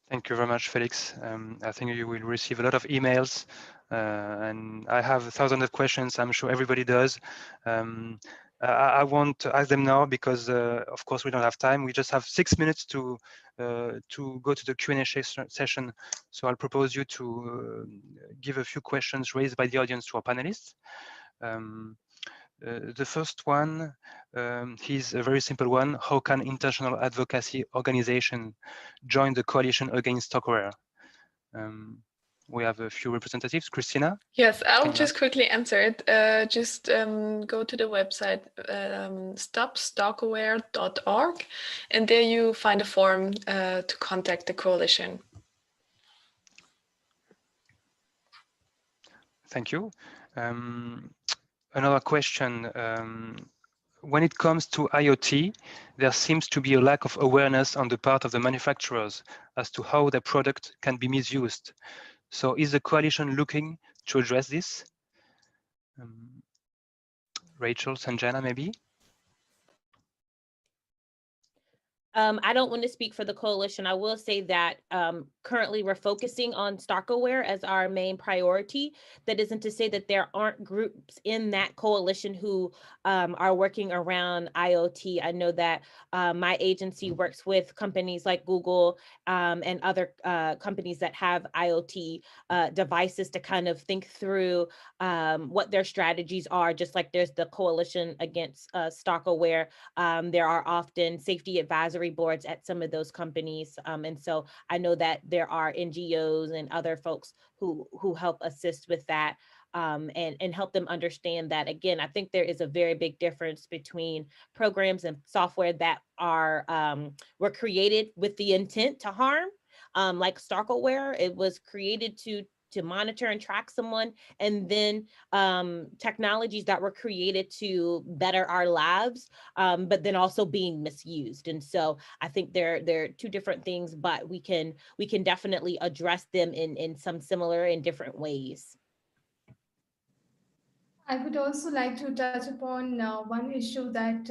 Thank you very much, Felix. I think you will receive a lot of emails, and I have thousands of questions. I'm sure everybody does. I won't ask them now because, of course, we don't have time. We just have 6 minutes to go to the Q&A session. So I'll propose you to give a few questions raised by the audience to our panelists. The first one is a very simple one. How can international advocacy organization join the Coalition Against Stalkerware? We have a few representatives. Christina? Yes, I'll just quickly answer it. Just go to the website stopstalkerware.org, and there you find a form to contact the coalition. Thank you. Another question. When it comes to IoT, there seems to be a lack of awareness on the part of the manufacturers as to how their product can be misused. So is the coalition looking to address this? Rachel, Sanjana, maybe? I don't want to speak for the coalition. I will say that currently we're focusing on Stalkerware as our main priority. That isn't to say that there aren't groups in that coalition who are working around IoT. I know that my agency works with companies like Google and other companies that have IoT devices to kind of think through what their strategies are. Just like there's the Coalition Against Stalkerware, there are often safety advisory boards at some of those companies. And so I know that there are NGOs and other folks who help assist with that and help them understand that. Again, I think there is a very big difference between programs and software that are were created with the intent to harm, like Stalkerware. It was created to monitor and track someone, and then technologies that were created to better our lives, but then also being misused. And so I think they're two different things, but we can definitely address them in some similar and different ways. I would also like to touch upon one issue that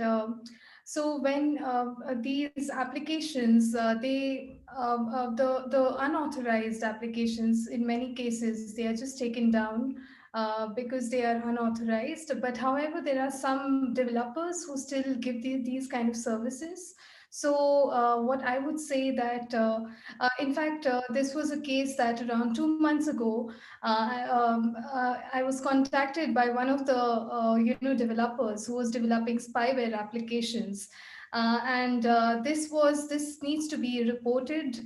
so when these applications, the unauthorized applications, in many cases, they are just taken down because they are unauthorized. But however, there are some developers who still give these kind of services. So what I would say that, in fact, this was a case that around 2 months ago, I was contacted by one of the developers who was developing spyware applications, and this needs to be reported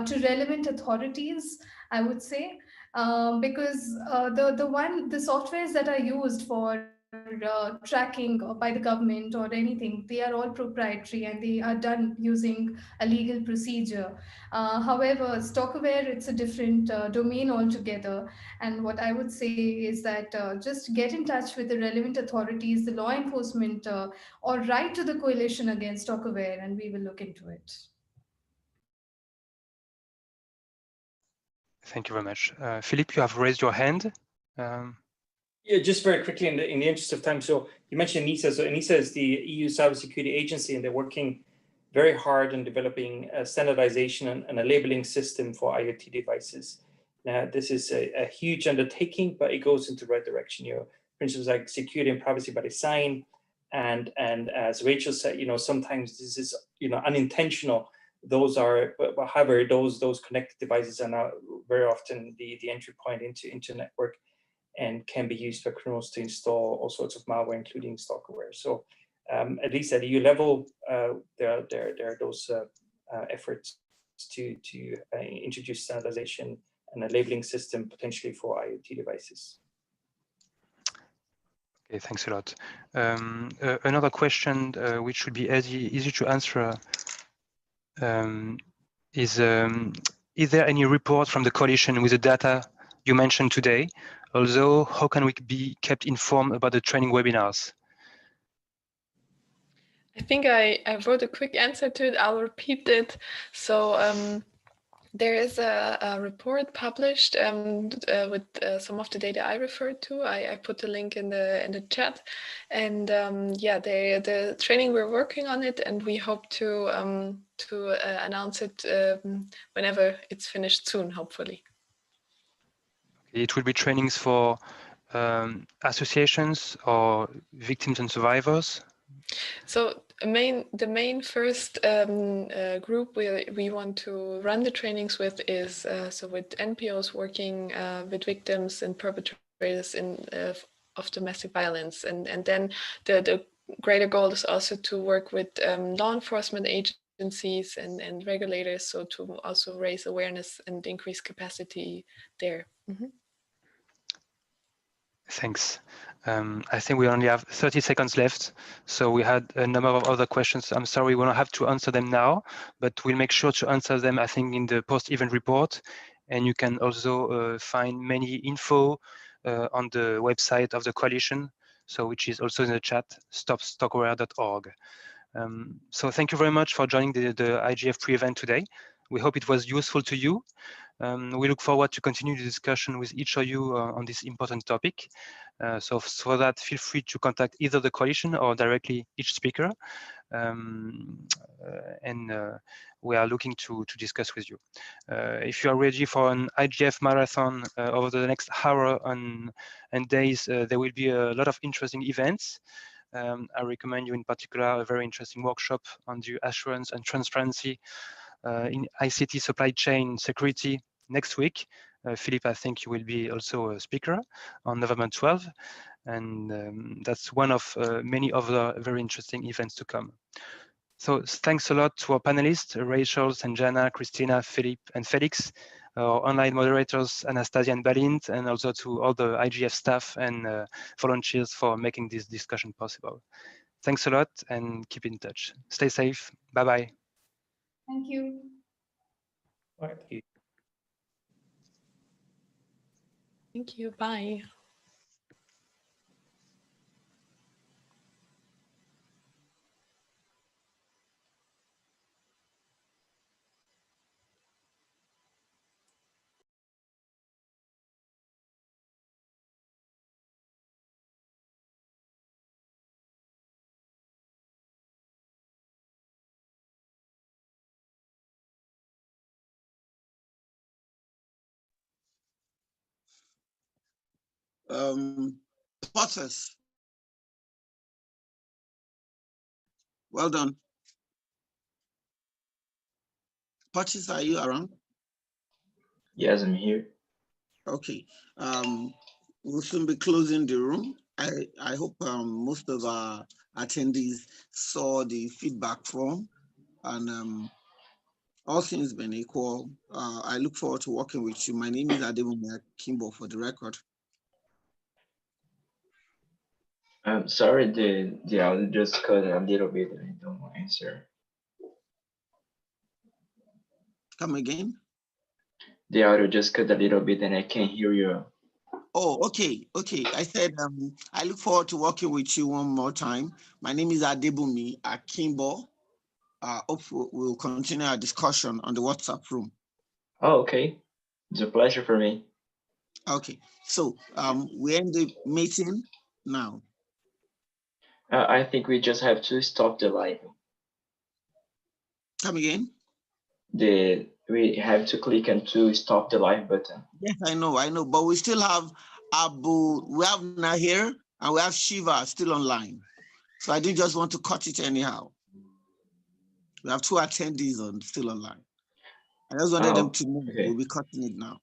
to relevant authorities, I would say, because the softwares that are used for tracking by the government or anything, they are all proprietary and they are done using a legal procedure. However, Stalkerware, it's a different domain altogether. And what I would say is that just get in touch with the relevant authorities, the law enforcement, or write to the Coalition Against Stalkerware, and we will look into it. Thank you very much. Philippe, you have raised your hand. Yeah, just very quickly in the interest of time. So you mentioned ENISA. So ENISA is the EU Cybersecurity Agency, and they're working very hard on developing a standardization and a labeling system for IoT devices. Now, this is a huge undertaking, but it goes into the right direction. Principles like security and privacy by design, and as Rachel said, sometimes this is unintentional. Those are, however, those connected devices are now very often the entry point into network, and can be used by criminals to install all sorts of malware, including Stalkerware. So at least at EU level, there are those efforts to introduce standardization and a labeling system potentially for IoT devices. Okay, thanks a lot. Another question which should be easy to answer is there any report from the coalition with the data you mentioned today? Also, how can we be kept informed about the training webinars? I think I wrote a quick answer to it. I'll repeat it. So there is a report published with some of the data I referred to. I put the link in the chat, and yeah, the training, we're working on it, and we hope to announce it whenever it's finished soon, hopefully. It will be trainings for associations or victims and survivors. So the main first group we want to run the trainings with is so with NPOs working with victims and perpetrators of domestic violence, and then the greater goal is also to work with law enforcement agencies and regulators, so to also raise awareness and increase capacity there. Mm-hmm. Thanks. I think we only have 30 seconds left. So we had a number of other questions. I'm sorry, we don't have to answer them now, but we'll make sure to answer them, I think, in the post-event report. And you can also find many info on the website of the coalition, so which is also in the chat, stopstalkerware.org. So thank you very much for joining the IGF pre-event today. We hope it was useful to you. We look forward to continue the discussion with each of you on this important topic. So for that, feel free to contact either the coalition or directly each speaker. We are looking to discuss with you. If you are ready for an IGF marathon over the next hour and days, there will be a lot of interesting events. I recommend you in particular a very interesting workshop on the assurance and transparency in ICT supply chain security next week. Philippe, I think you will be also a speaker on November 12th. And that's one of many other very interesting events to come. So thanks a lot to our panelists, Rachel, Sanjana, Christina, Philippe, and Felix, our online moderators, Anastasia and Balint, and also to all the IGF staff and volunteers for making this discussion possible. Thanks a lot and keep in touch. Stay safe. Bye-bye. Thank you. Thank you. Thank you. Bye. Potters. Well done. Potters, are you around? Yes, I'm here. Okay. We'll soon be closing the room. I hope most of our attendees saw the feedback form, and all things being equal, I look forward to working with you. My name is Adebomi Kimbo, for the record. I'm sorry, the audio just cut a little bit. I don't answer. Come again? The audio just cut a little bit and I can't hear you. Oh, okay. I said I look forward to working with you one more time. My name is Adebomi Akimbo. Hope we'll continue our discussion on the WhatsApp room. Oh, okay. It's a pleasure for me. Okay, so we end the meeting now. I think we just have to stop the live. Come again? We have to click on to stop the live button. Yes, I know, but we still have we have Nahir and we have Shiva still online. So I didn't just want to cut it anyhow. We have 2 attendees still online. I just wanted them to know we'll be cutting it now.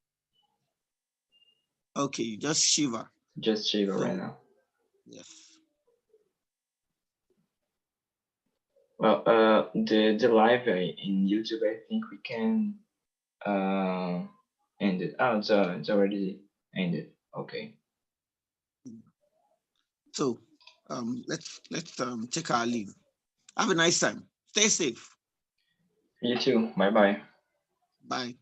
Okay, just Shiva. Just Shiva right now. Yes. Well, the live in YouTube, I think we can end it. Oh, it's already ended. Okay. So let's take our leave. Have a nice time. Stay safe. You too. Bye-bye. Bye.